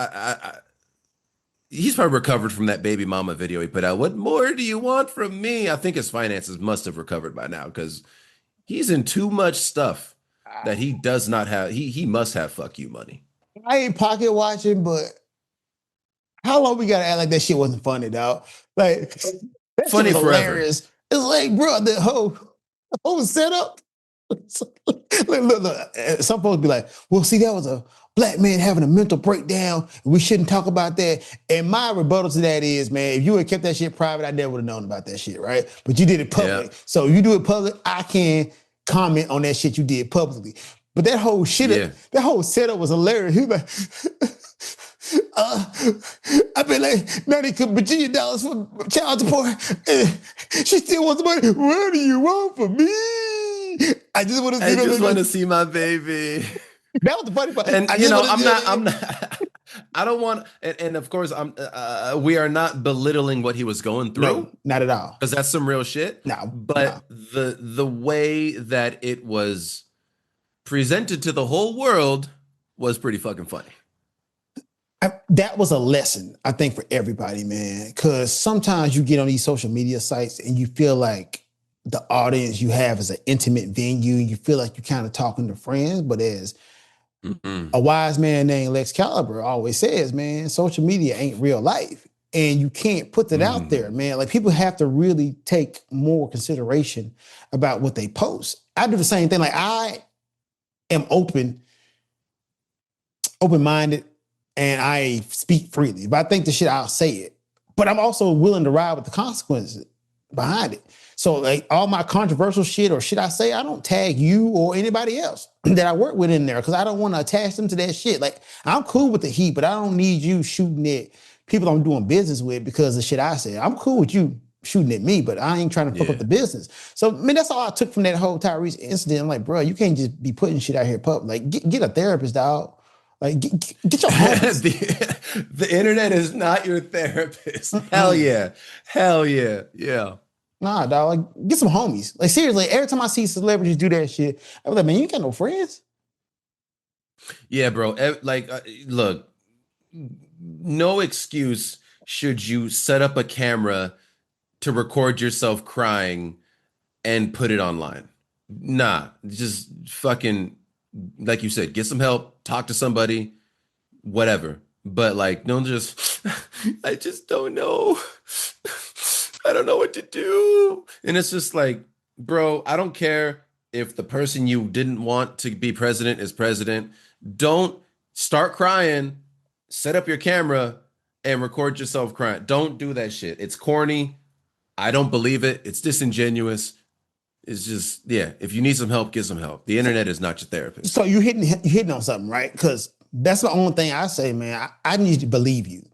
he's probably recovered from that baby mama video he put out. What more do you want from me? I think his finances must have recovered by now because he's in too much stuff that he does not have. He must have fuck you money. I ain't pocket watching, but how long we gotta act like that shit wasn't funny, dog? Like that Funny shit was forever. hilarious. It's like, bro, the whole setup. Look. Some folks be like, well, see, that was a black man having a mental breakdown. We shouldn't talk about that. And my rebuttal to that is, man, if you had kept that shit private, I never would have known about that shit, right? But you did it public. Yeah. So you do it public, I can comment on that shit you did publicly. But that whole shit, that whole setup was hilarious. He was like, I paid like $90 for child support. She still wants money. What do you want from me? I just want to see. I just want to see my baby. That was the funny part. And you know, I'm not. I don't want. And of course, we are not belittling what he was going through. No, not at all. Because that's some real shit. No, but the way that it was presented to the whole world was pretty fucking funny. That was a lesson, I think, for everybody, man. Because sometimes you get on these social media sites and you feel like the audience you have is an intimate venue. You feel like you're kind of talking to friends, but as a wise man named Lexcaliber always says, man, social media ain't real life. And you can't put that out there, man. Like people have to really take more consideration about what they post. I do the same thing. Like I am open-minded, and I speak freely. If I think the shit, I'll say it. But I'm also willing to ride with the consequences behind it. So like all my controversial shit or shit I say, I don't tag you or anybody else that I work with in there because I don't want to attach them to that shit. Like I'm cool with the heat, but I don't need you shooting at people I'm doing business with because of shit I said. I'm cool with you shooting at me, but I ain't trying to fuck up the business. So, I mean, that's all I took from that whole Tyrese incident. I'm like, bro, you can't just be putting shit out here public. Like get a therapist, dog. Like, get your homies. the internet is not your therapist. Hell yeah. Hell yeah. Yeah. Nah, dog. Like, get some homies. Like, seriously, every time I see celebrities do that shit, I'm like, man, you ain't got no friends. Yeah, bro. Like, look, no excuse should you set up a camera to record yourself crying and put it online. Nah, just fucking, like you said, get some help, talk to somebody, whatever. But like, don't just, I just don't know. I don't know what to do. And it's just like, bro, I don't care if the person you didn't want to be president is president. Don't start crying, set up your camera, and record yourself crying. Don't do that shit. It's corny. I don't believe it. It's disingenuous. It's just, yeah, if you need some help, get some help. The internet is not your therapist. So you hitting on something, right? Because that's the only thing I say, man. I need to believe you.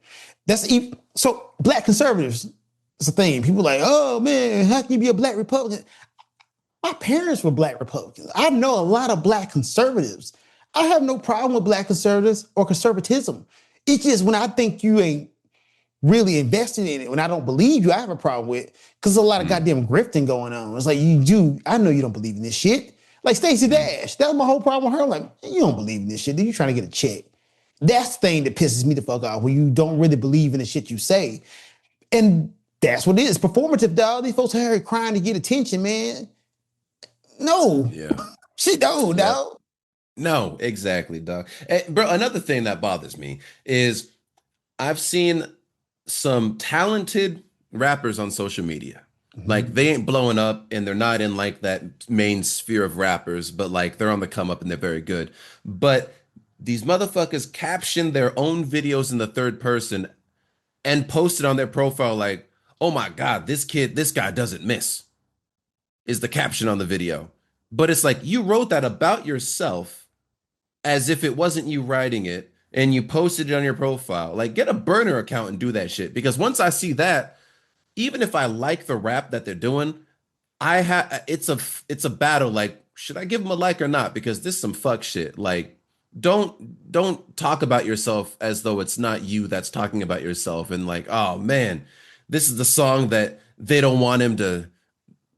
So black conservatives. It's a thing. People are like, oh man, how can you be a black Republican? My parents were black Republicans. I know a lot of black conservatives. I have no problem with black conservatives or conservatism. It's just when I think you ain't really invested in it, when I don't believe you, I have a problem with because there's a lot of goddamn grifting going on. It's like I know you don't believe in this shit. Like Stacey Dash, that was my whole problem with her. Like, you don't believe in this shit. You trying to get a check. That's the thing that pisses me the fuck off when you don't really believe in the shit you say. And that's what it is. Performative, dog. These folks are here crying to get attention, man. No. Yeah. Shit, no, Yep. dog. No, exactly, dog. And, bro, another thing that bothers me is I've seen some talented rappers on social media. Like they ain't blowing up and they're not in like that main sphere of rappers, but like they're on the come up and they're very good. But these motherfuckers caption their own videos in the third person and post it on their profile like, oh my God, this guy doesn't miss, is the caption on the video. But it's like you wrote that about yourself as if it wasn't you writing it and you posted it on your profile. Like get a burner account and do that shit. Because once I see that, even if I like the rap that they're doing, it's a battle. Like, should I give them a like or not? Because this is some fuck shit. Like, don't talk about yourself as though it's not you that's talking about yourself. And like, oh man, this is the song that they don't want him to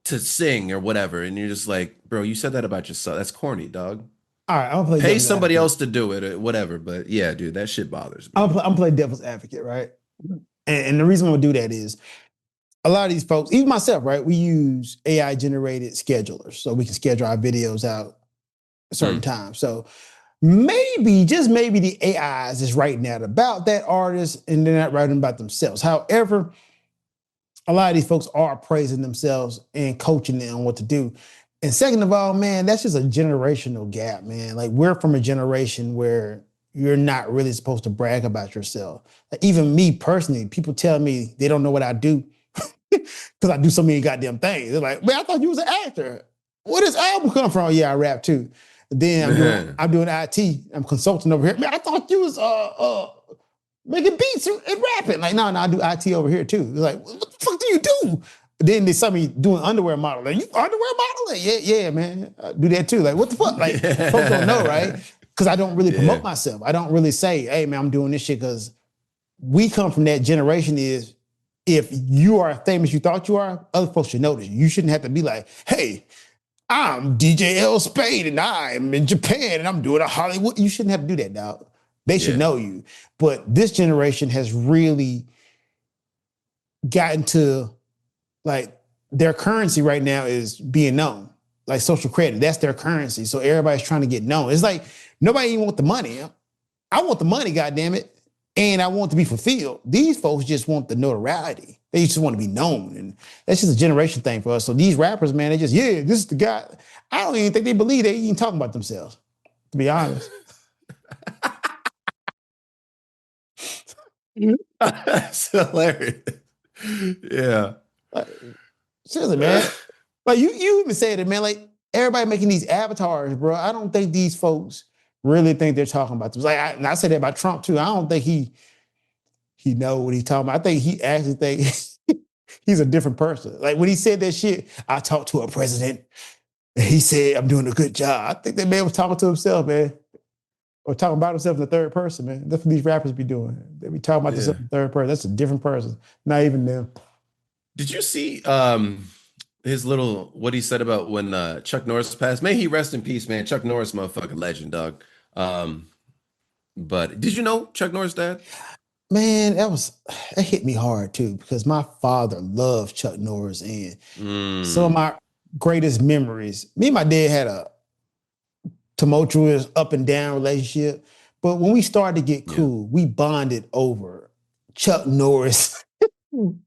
sing or whatever. And you're just like, bro, you said that about yourself. That's corny, dog. All right, I'm gonna play Pay devil's somebody advocate. else to do it or whatever. But yeah, dude, that shit bothers me. I'm playing devil's advocate, right? And the reason I'm gonna do that is a lot of these folks, even myself, right? We use AI generated schedulers so we can schedule our videos out a certain time. So maybe, just maybe the AIs is writing out about that artist and they're not writing about themselves. However, a lot of these folks are praising themselves and coaching them on what to do. And second of all, man, that's just a generational gap, man. Like we're from a generation where you're not really supposed to brag about yourself. Like even me personally, people tell me they don't know what I do because I do so many goddamn things. They're like, man, I thought you was an actor. Where does album come from? Yeah, I rap too. Then I'm doing IT. I'm consulting over here. Man, I thought you was making beats and rapping. Like, no, I do IT over here too. They're like, what the fuck do you do? Then they saw me doing underwear modeling. You underwear modeling? Yeah, man. I do that too. Like, what the fuck? Like, folks don't know, right? Because I don't really promote myself. I don't really say, hey, man, I'm doing this shit because we come from that generation is if you are famous you thought you are, other folks should notice you. You shouldn't have to be like, hey, I'm DJ L-Spade and I'm in Japan and I'm doing a Hollywood. You shouldn't have to do that, dog. They should know you. But this generation has really gotten to like their currency right now is being known. Like social credit, that's their currency. So everybody's trying to get known. It's like nobody even want the money. I want the money, goddammit. And I want to be fulfilled. These folks just want the notoriety. They just want to be known. And that's just a generation thing for us. So these rappers, man, they just, yeah, this is the guy. I don't even think they believe they even talking about themselves, to be honest. That's hilarious. Yeah. Like, seriously, man. Like you even said it, man. Like everybody making these avatars, bro. I don't think these folks really think they're talking about them. Like I said that about Trump too. I don't think he know what he's talking about. I think he actually thinks he's a different person. Like when he said that shit, I talked to a president and he said I'm doing a good job. I think that man was talking to himself, man. Or talking about himself in the third person, man. That's what these rappers be doing. They be talking about themselves in the third person. That's a different person. Not even them. Did you see his little what he said about when Chuck Norris passed? May he rest in peace, man. Chuck Norris, motherfucking legend, dog. But did you know Chuck Norris' dad? Man, that hit me hard too, because my father loved Chuck Norris and some of my greatest memories. Me and my dad had a tumultuous up and down relationship. But when we started to get cool, we bonded over Chuck Norris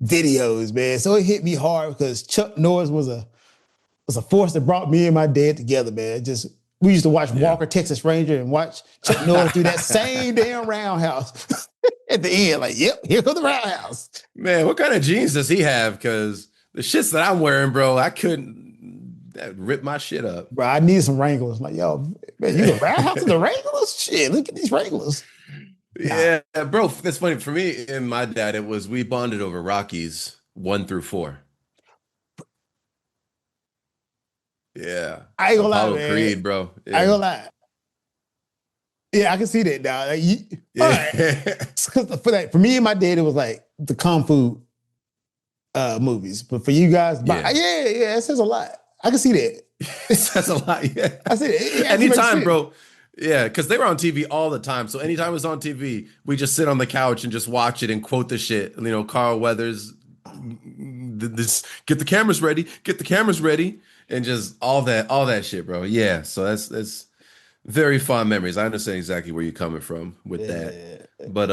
videos, man. So it hit me hard because Chuck Norris was a force that brought me and my dad together, man. Just We used to watch Walker, Texas Ranger, and watch Chuck Norris do that same damn roundhouse at the end. Like, yep, here comes the roundhouse. Man, what kind of jeans does he have? Because the shits that I'm wearing, bro, I couldn't rip my shit up. Bro, I need some Wranglers. Like, yo, man, you go roundhouse to the Wranglers? Shit, look at these Wranglers. Yeah, bro, that's funny. For me and my dad, we bonded over Rockies 1 through 4. Yeah. I ain't gonna lie, Apollo man. Creed, bro. Yeah. I ain't gonna lie. Yeah, I can see that now. Like, right. For me and my dad, it was like the Kung Fu movies. But for you guys, yeah, it says a lot. I can see that. It says a lot, yeah. I see it. Anytime, bro. Yeah, because they were on TV all the time. So anytime it was on TV, we just sit on the couch and just watch it and quote the shit. You know, Carl Weathers, this get the cameras ready, and just all that shit, bro. Yeah, so that's very fond memories. I understand exactly where you're coming from with that. But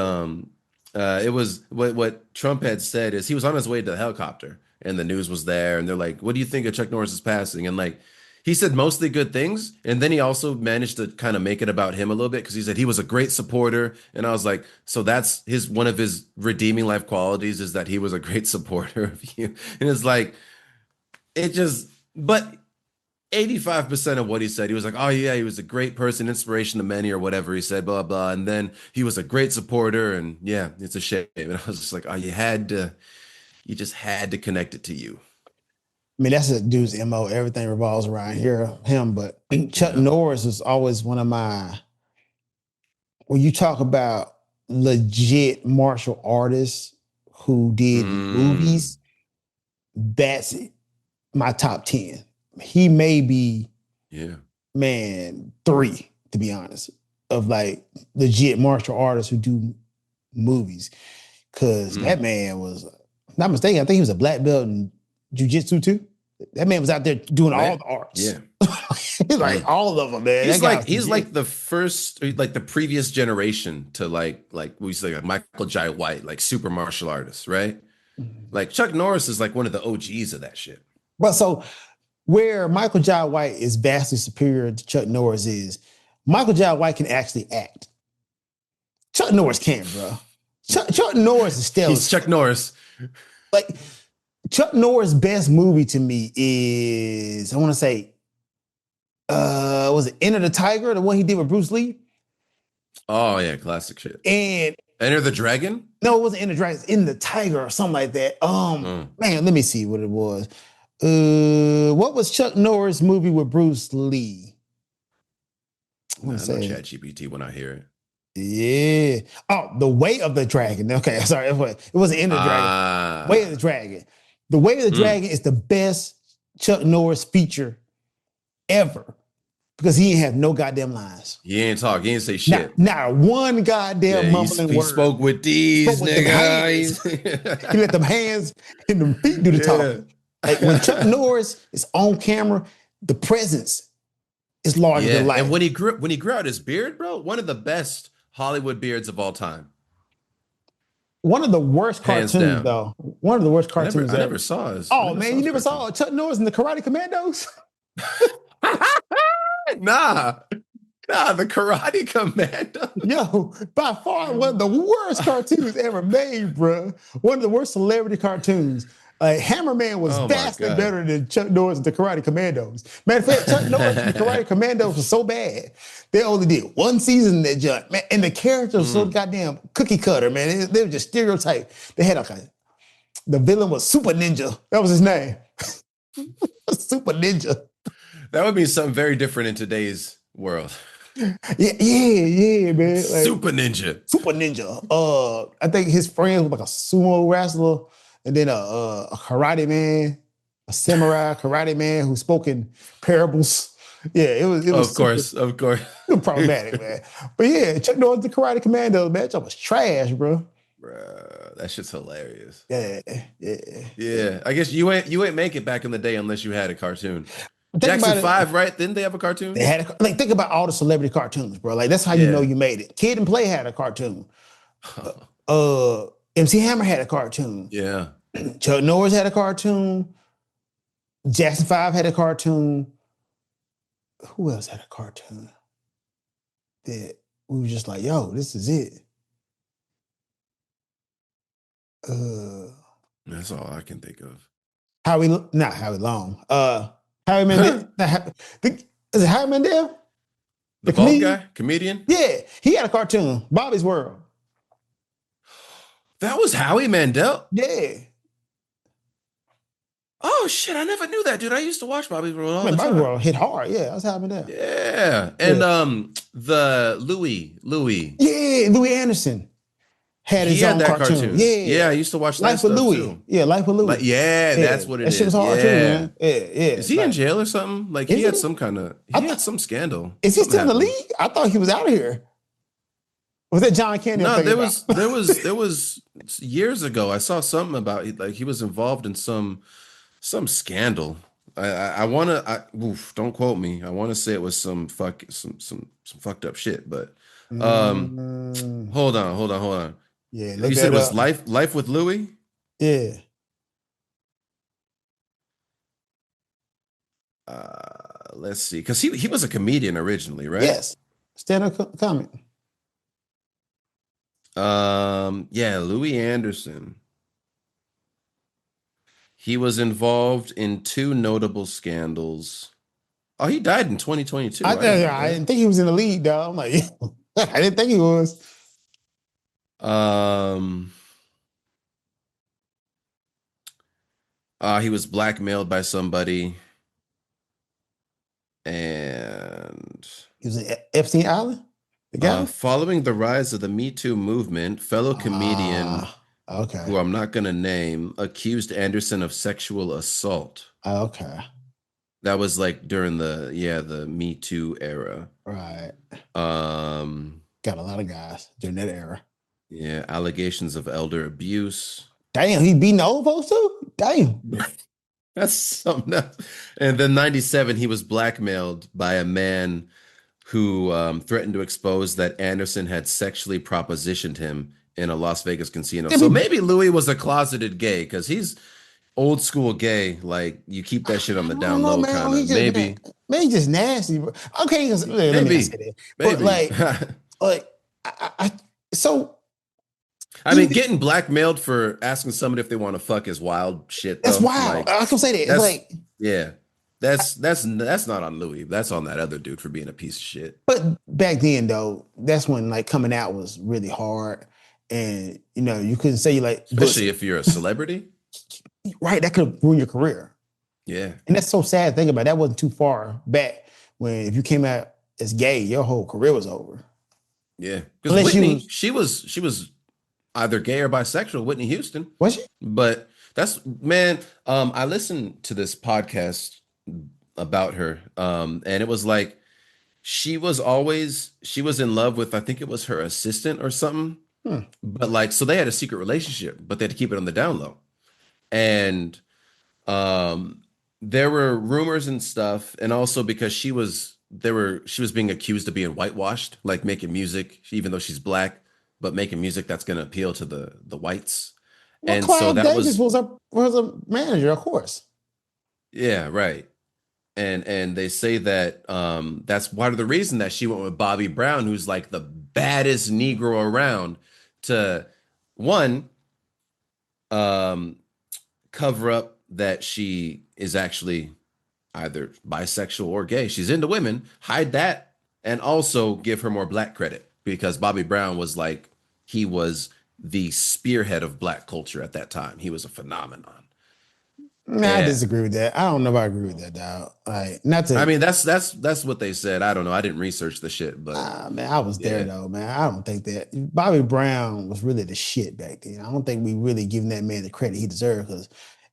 it was what Trump had said is he was on his way to the helicopter and the news was there and they're like, "What do you think of Chuck Norris's passing?" And like he said mostly good things, and then he also managed to kind of make it about him a little bit because he said he was a great supporter, and I was like, so that's one of his redeeming life qualities is that he was a great supporter of you, and it's like but 85% of what he said, he was like, oh yeah, he was a great person, inspiration to many, or whatever he said, blah blah, and then he was a great supporter, and yeah, it's a shame, and I was just like, oh, you just had to connect it to you. I mean, that's a dude's MO. Everything revolves around him. But Chuck Norris is always one of my, when you talk about legit martial artists who did movies, that's my top 10. He may be, man, 3, to be honest, of like legit martial artists who do movies. Because that man was, not mistaken, I think he was a black belt in jiu-jitsu too. That man was out there doing all the arts. Yeah. Like all of them, man. He's like the first, like the previous generation to like we say like Michael Jai White, like super martial artists, right? Like Chuck Norris is like one of the OGs of that shit. But so where Michael Jai White is vastly superior to Chuck Norris is Michael Jai White can actually act. Chuck Norris can, bro. Chuck Norris is still. He's Chuck Norris. Like, Chuck Norris' best movie to me is, I want to say, was it Enter the Tiger, the one he did with Bruce Lee? Oh, yeah, classic shit. And Enter the Dragon? No, it wasn't Enter the Dragon, it's In the Tiger or something like that. Man, let me see what it was. What was Chuck Norris' movie with Bruce Lee? I know ChatGPT when I hear it. Yeah. Oh, The Way of the Dragon. Okay, sorry. It wasn't Enter the Dragon. Way of the Dragon. The Way of the Dragon is the best Chuck Norris feature ever because he ain't have no goddamn lines. He ain't talk. He ain't say shit. Not one goddamn mumbling word. He spoke with these, nigga. He let them hands and them feet do the talking. Like when Chuck Norris is on camera, the presence is larger than life. And when he grew out his beard, bro, one of the best Hollywood beards of all time. One of the worst cartoons, though. One of the worst cartoons I never saw his. Oh, man, you never saw Chuck Norris and the Karate Commandos? Nah, the Karate Commando. Yo, by far one of the worst cartoons ever made, bro. One of the worst celebrity cartoons. Hammerman was vastly better than Chuck Norris and the Karate Commandos. Matter of fact, Chuck Norris and the Karate Commandos was so bad, they only did one season in that junk, man. And the characters were so goddamn cookie cutter, man. They were just stereotyped. They had the villain was Super Ninja. That was his name. Super Ninja. That would be something very different in today's world. Yeah, man. Like, Super Ninja. Super Ninja. I think his friend was like a sumo wrestler. And then a karate man, a samurai karate man who spoke in parables. Yeah, it was. Of course. It was problematic, man. But yeah, Chuck Norris, the Karate Commando, man, that was trash, bro. Bruh, that shit's hilarious. Yeah. I guess you ain't make it back in the day unless you had a cartoon. Jackson 5, right? Didn't they have a cartoon? They had think about all the celebrity cartoons, bro. Like that's how you know you made it. Kid and Play had a cartoon. MC Hammer had a cartoon. Yeah. Chuck Norris had a cartoon. Jackson 5 had a cartoon. who else had a cartoon that we were just like, yo, this is it. That's all I can think of. Not Howie Long. Howie Mandel. Is it Howie Mandel? The bald guy, comedian? Yeah, he had a cartoon, Bobby's World. That was Howie Mandel? Yeah. Oh shit, I never knew that, dude. I used to watch Bobby's World all the Bobby's time. World hit hard. Yeah, that's Howie Mandel. Yeah. And the Louis. Yeah, Louis Anderson had his own that cartoon. Yeah. I used to watch Life that with stuff Louis. too. Yeah, Life with Louis. That's what it is. That shit was hard too, man. Yeah. Is he in jail or something? Like he had some scandal. Is he Something still in the happened. league? I thought he was out of here. Was that John Candy? No, there was years ago. I saw something about like he was involved in some scandal. I wanna don't quote me. I want to say it was some fucked up shit, but hold on. Yeah, You said it was Life with Louis? Yeah. Let's see, because he was a comedian originally, right? Yes. Stand-up comic. Yeah, Louis Anderson. He was involved in 2 notable scandals. Oh, he died in 2022. I didn't think he was in the league, dog. I'm like, I didn't think he was. He was blackmailed by somebody. And he was in Epstein Island? The guy? Following the rise of the Me Too movement, fellow comedian who I'm not going to name accused Anderson of sexual assault. Okay. That was like during the Me Too era. Right. Got a lot of guys during that era. Yeah, allegations of elder abuse. Damn, he beating the old folks too? Damn. That's something else. And then 97, he was blackmailed by a man who threatened to expose that Anderson had sexually propositioned him in a Las Vegas casino. So maybe Louis was a closeted gay because he's old school gay. Like you keep that shit on the down low, kind of. Maybe he's just nasty. Okay, let me not say that. But I mean, getting blackmailed for asking somebody if they want to fuck is wild shit. That's wild. I can say that. That's not on Louis. That's on that other dude for being a piece of shit. But back then, though, that's when like coming out was really hard, and you couldn't say especially if you're a celebrity, right? That could ruin your career. Yeah, and that's so sad to think about. That wasn't too far back when if you came out as gay, your whole career was over. Yeah, because Whitney, she was either gay or bisexual. Whitney Houston was she? But that's I listened to this podcast about her, and it was like she was in love with, I think it was her assistant or something. But like, so they had a secret relationship, but they had to keep it on the down low. And there were rumors and stuff, and also because she was being accused of being whitewashed, like making music, even though she's black, but making music that's going to appeal to the whites. Well, and Clive so that Davis was a manager, of course. Yeah, right. And they say that that's part of the reason that she went with Bobby Brown, who's like the baddest Negro around, to cover up that she is actually either bisexual or gay. She's into women, hide that, and also give her more black credit, because Bobby Brown was like, he was the spearhead of black culture at that time. He was a phenomenon. I disagree with that. I don't know if I agree with that, dog. Like, not to. I mean, that's what they said. I don't know. I didn't research the shit, but man, I was there though, man. I don't think that Bobby Brown was really the shit back then. I don't think we really giving that man the credit he deserved, because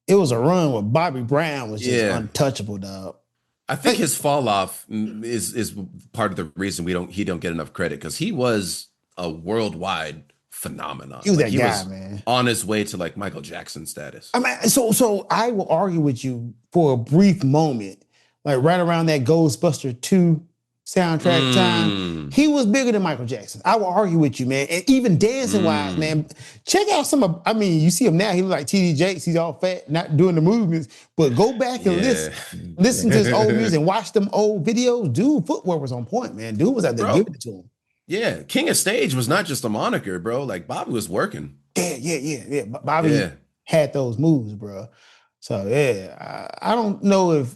it was a run where Bobby Brown was just untouchable, dog. I think his fall off is part of the reason he don't get enough credit, because he was a worldwide phenomenon. He was that guy, man. On his way to like Michael Jackson status. I mean, so I will argue with you for a brief moment, like right around that Ghostbuster 2 soundtrack time. Mm. He was bigger than Michael Jackson. I will argue with you, man. And even dancing wise, Mm. man. Check out some of, I mean, you see him now, he look like TD Jakes. He's all fat, not doing the movements. But go back and Yeah. listen to his old music and watch them old videos. Dude, footwork was on point, man. Dude was out there giving Bro, it to him. yeah. King of Stage was not just a moniker, bro. Like Bobby was working. Yeah. Bobby Yeah. had those moves, bro. So yeah, I don't know if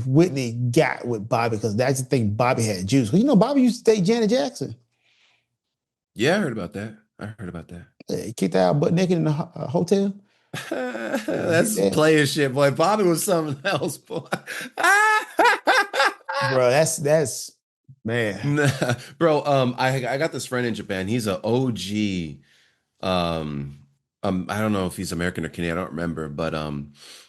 Whitney got with Bobby because that's the thing. Bobby had juice. 'Cause you know, Bobby used to date Janet Jackson. Yeah, I heard about that. I heard about that. Yeah, he kicked her out butt naked in the hotel. That's player shit, boy. Bobby was something else, boy. Bro, that's man. Nah, bro, I got this friend in Japan. He's a OG. Um, I don't know if he's American or Canadian. I don't remember, but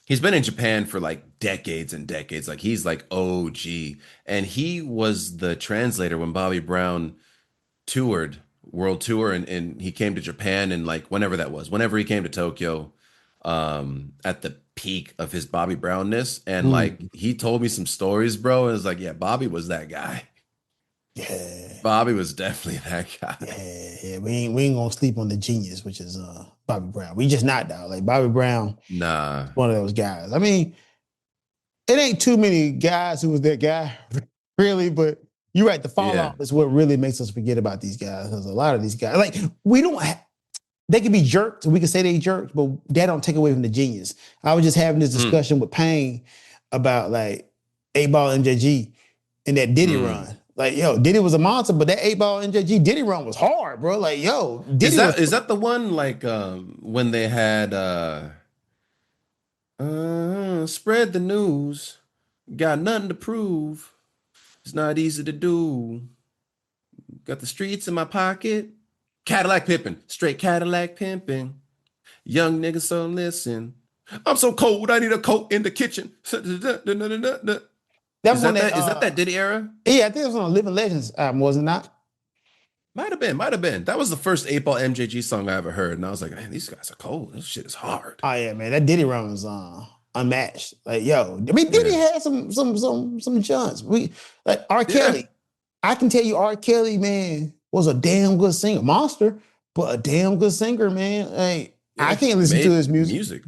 he's been in Japan for like decades and decades. Like he's like OG, and he was the translator when Bobby Brown toured world tour, and he came to Japan, and like whenever he came to Tokyo, at the peak of his Bobby Brownness, and like Mm, he told me some stories, bro. And it was like, yeah, Bobby was that guy. yeah, Bobby was definitely that guy. yeah. We ain't gonna sleep on the genius, which is Bobby Brown. We just not dog. Like Bobby Brown, Nah, one of those guys. I mean, it ain't too many guys who was that guy, really, but you're right. The yeah. fallout is what really makes us forget about these guys. Because a lot of these guys, like, we don't they can be jerks, and we can say they jerks, but that don't take away from the genius. I was just having this Mm, discussion with Payne about like 8 Ball MJG and that Diddy mm. run. Like, yo, Diddy was a monster, but that 8 Ball MJG Diddy run was hard, bro. Like, yo, Is Diddy was that is that the one like when they had spread the news, got nothing to prove. It's not easy to do. Got the streets in my pocket. Cadillac pimping, straight Cadillac pimping. Young nigga, so listen. I'm so cold, I need a coat in the kitchen. that Is one that that that Diddy era? yeah, I think it was on a Living Legends album, was it not? Might have been, might have been. That was the first 8 Ball MJG song I ever heard, and I was like, man, these guys are cold. This shit is hard. Oh yeah, man, that Diddy run was unmatched. Like, yo, I mean, Diddy Yeah, had some jumps. We like R. yeah, Kelly. I can tell you, R. Kelly, man, was a damn good singer, monster, but a damn good singer, man. Like, I yeah. can't listen to Made his music,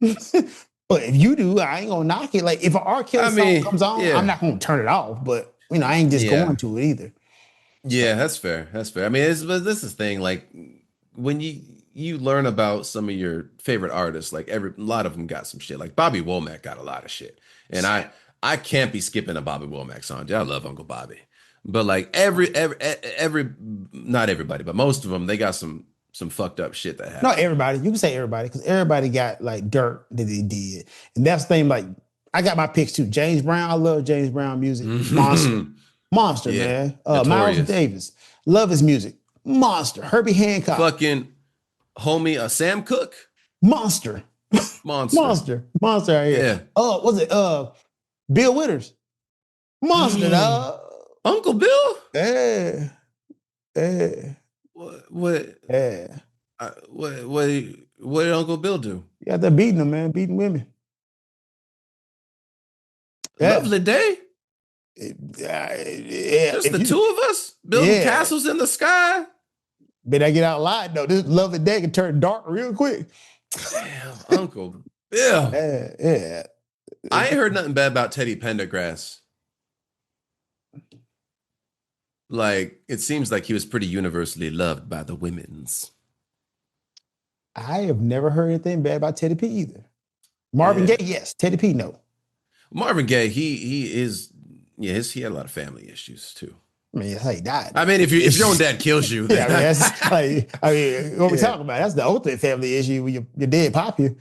music. but if you do, I ain't gonna knock it. Like, if an R. Kelly I song mean, comes on, I'm yeah, not gonna turn it off. But you know, I ain't just yeah, going to it either. So, yeah. That's fair. That's fair. I mean, but this is the thing. Like when you learn about some of your favorite artists, like a lot of them got some shit. Like Bobby Womack got a lot of shit, and I can't be skipping a Bobby Womack song. I love Uncle Bobby, but like not everybody, but most of them, they got some fucked up shit that not happened. everybody. You can say everybody because everybody got like dirt that they did, and that's the thing. Like, I got my picks too. James Brown, I love James Brown music. Monster, monster, Yeah, man. Miles notorious. Davis, love his music. Monster. Herbie Hancock, Fucking homie, Sam Cooke, monster, monster. monster out here. Yeah. Was it Bill Withers? Monster, dog. Uncle Bill? Yeah, yeah, What yeah. what did Uncle Bill do? Yeah, they're beating them, man, beating women. Yeah. Lovely day. Yeah, Just if the you, two of us building yeah, castles in the sky. but I get out loud though. This lovely day can turn dark real quick. Damn, Uncle Bill. Yeah. I ain't heard nothing bad about Teddy Pendergrass. Like it seems like he was pretty universally loved by the women's. I have never heard anything bad about Teddy P either. Marvin Yeah. Gaye, yes. Teddy P, no. Marvin Gaye, he is yeah, he had a lot of family issues too. I mean, that's how he died. I mean, if your own dad kills you, Yeah, I mean, that's like, I mean, what we yeah. talking about? That's the ultimate family issue when your dead pop you.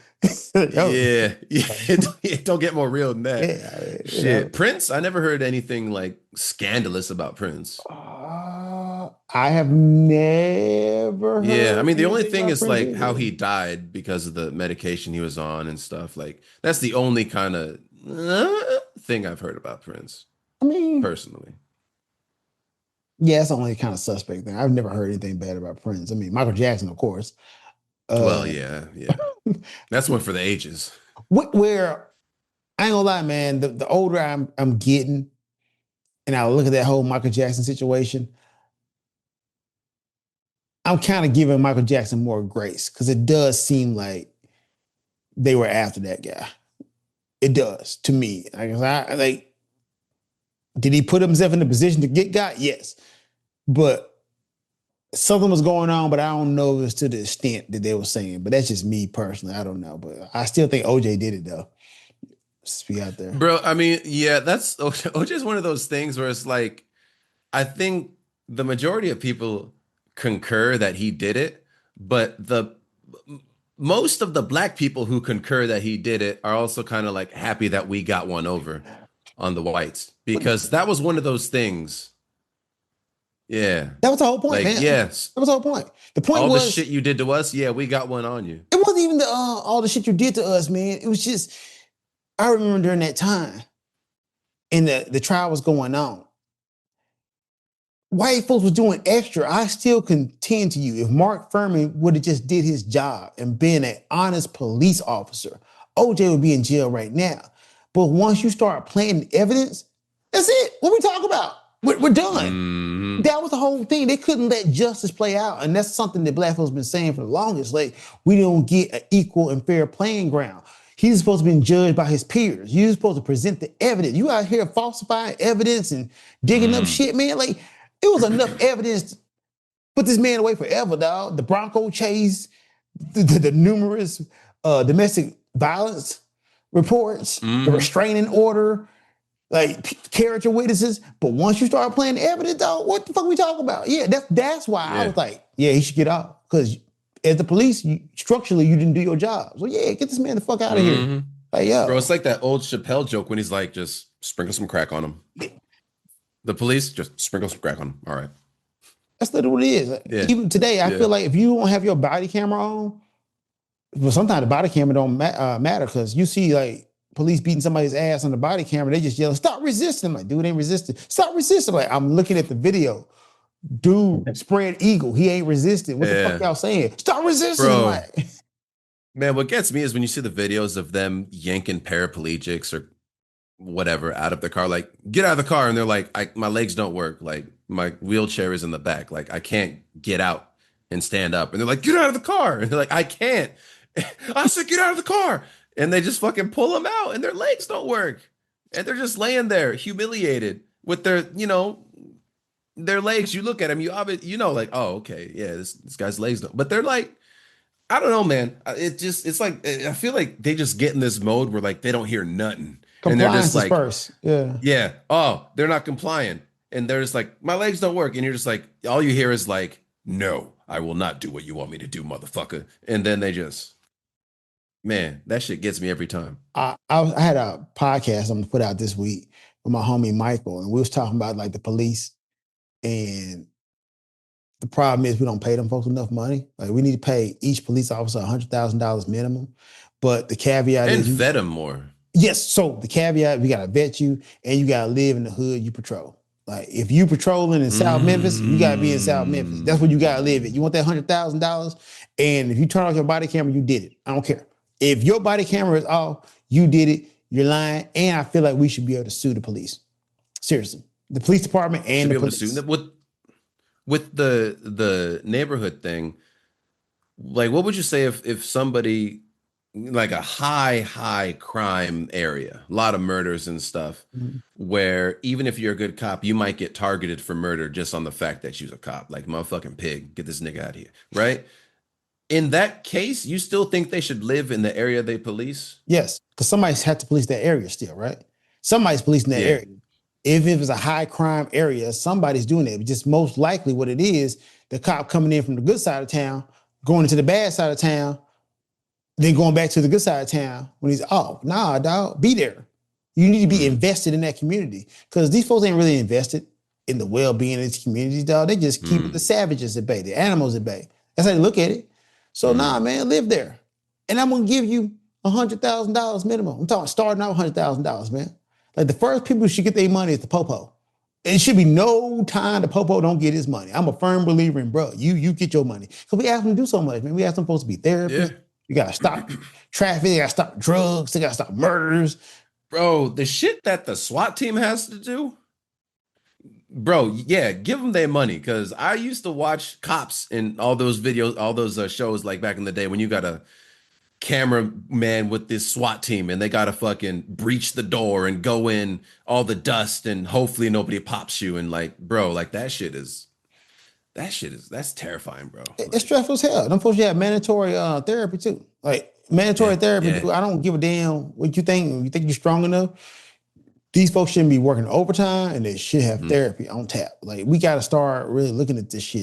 Yo, Yeah, yeah, don't get more real than that. yeah, Shit, Prince. I never heard anything like scandalous about Prince. I have never Yeah, I heard mean the only anything thing about is Prince like how either. he died because of the medication he was on and stuff. Like that's the only kind of thing I've heard about Prince I mean, personally. yeah, that's the only kind of suspect thing. I've never heard anything bad about Prince. I mean, Michael Jackson, of course. Well, Uh, yeah, yeah, that's one for the ages. where I ain't gonna lie, man. The older I'm getting, and I look at that whole Michael Jackson situation, I'm kind of giving Michael Jackson more grace because it does seem like they were after that guy. It does to me. Like, did he put himself in the position to get got? Yes, but something was going on, but I don't know if it's to the extent that they were saying. But that's just me personally. I don't know, but I still think OJ did it though. Just be out there. Bro, I mean, yeah, that's OJ is one of those things where it's like, I think the majority of people concur that he did it, but the most of the black people who concur that he did it are also kind of like happy that we got one over on the whites because that was one of those things. Yeah. That was the whole point, Like, man. yes, That was the whole point. The point all the was shit you did to us, yeah, we got one on you. it wasn't even the all the shit you did to us, man. It was just I remember during that time, and the trial was going on. White folks was doing extra. I still contend to you, if Mark Furman would have just did his job and been an honest police officer, OJ would be in jail right now. But once you start planting evidence, that's it. What we talk about? We're done. Mm-hmm. That was the whole thing. They couldn't let justice play out. And that's something that black folks been saying for the longest. Like, we don't get an equal and fair playing ground. He's supposed to be judged by his peers. You're supposed to present the evidence. You out here falsifying evidence and digging up shit, man. Like, it was enough evidence to put this man away forever, dog. The Bronco chase, the numerous domestic violence reports, the restraining order, like character witnesses. But once you start playing the evidence, dog, what the fuck we talking about? Yeah, that's why I was like, yeah, he should get out. Because as the police, structurally, you didn't do your job. So yeah, get this man the fuck out of here. Like, yo. Bro, it's like that old Chappelle joke when he's like, just sprinkle some crack on him. The police, just sprinkle some crack on him. All right. That's literally what it is. Yeah. Even today, I feel like if you don't have your body camera on, well, sometimes the body camera don't matter because you see like police beating somebody's ass on the body camera, they just yelling, "Stop resisting!" I'm like, dude ain't resisting. Stop resisting! Like, I'm looking at the video. Dude, spread eagle. He ain't resisting. What the fuck y'all saying? Stop resisting! Bro. Like, man, what gets me is when you see the videos of them yanking paraplegics or whatever out of the car, like, get out of the car, and they're like, my legs don't work, like my wheelchair is in the back, like I can't get out and stand up, and they're like, get out of the car, and they're like, I can't. I said, get out of the car, and they just fucking pull them out, and their legs don't work, and they're just laying there humiliated with their, their legs. You look at them, you know, like, oh, okay, yeah, this guy's legs don't, but they're like, I don't know, man. It's like, I feel like they just get in this mode where like they don't hear nothing. And they're just like, first. Yeah. Oh, they're not complying. And they're just like, my legs don't work. And you're just like, all you hear is like, no, I will not do what you want me to do, motherfucker. And then they just, man, that shit gets me every time. I had a podcast I'm gonna put out this week with my homie Michael, and we was talking about like the police, and the problem is we don't pay them folks enough money. Like, we need to pay each police officer $100,000 minimum. But the caveat is, and vet them more. Yes. So the caveat, we gotta vet you, and you gotta live in the hood you patrol. Like, if you patrolling in South Memphis, you gotta be in South Memphis. That's where you gotta live at. You want that $100,000, and if you turn off your body camera, you did it. I don't care. If your body camera is off, you did it. You're lying, and I feel like we should be able to sue the police. Seriously, the police department and the police. Sue them with the neighborhood thing. Like, what would you say if somebody, like a high crime area, a lot of murders and stuff, where even if you're a good cop, you might get targeted for murder just on the fact that you're a cop, like, motherfucking pig, get this nigga out of here, right? In that case, you still think they should live in the area they police? Yes, because somebody's had to police that area still, right? Somebody's policing that area. If it was a high crime area, somebody's doing it. But just most likely what it is, the cop coming in from the good side of town, going into the bad side of town, then going back to the good side of town when he's, oh, nah, dog, be there. You need to be invested in that community, because these folks ain't really invested in the well-being of these communities, dog. They just keep the savages at bay, the animals at bay. That's how they look at it. So nah, man, live there. And I'm gonna give you $100,000 minimum. I'm talking starting out $100,000, man. Like, the first people who should get their money is the popo. And it should be no time the popo don't get his money. I'm a firm believer in, bro, you get your money. Because we ask them to do so much, man. We ask them folks to be therapists. Yeah. You gotta stop traffic, they gotta stop drugs, they gotta stop murders. Bro, the shit that the SWAT team has to do, bro, yeah, give them their money because I used to watch cops in all those videos, all those shows like back in the day when you got a cameraman with this SWAT team and they got to fucking breach the door and go in all the dust and hopefully nobody pops you and like, bro, like that's terrifying, bro. It's Like, stressful as hell. Them folks, you have mandatory therapy too. Like mandatory yeah, therapy. yeah. I don't give a damn what you think. You think you're strong enough? These folks shouldn't be working overtime, and they should have Mhm. therapy on tap. Like we got to start really looking at this shit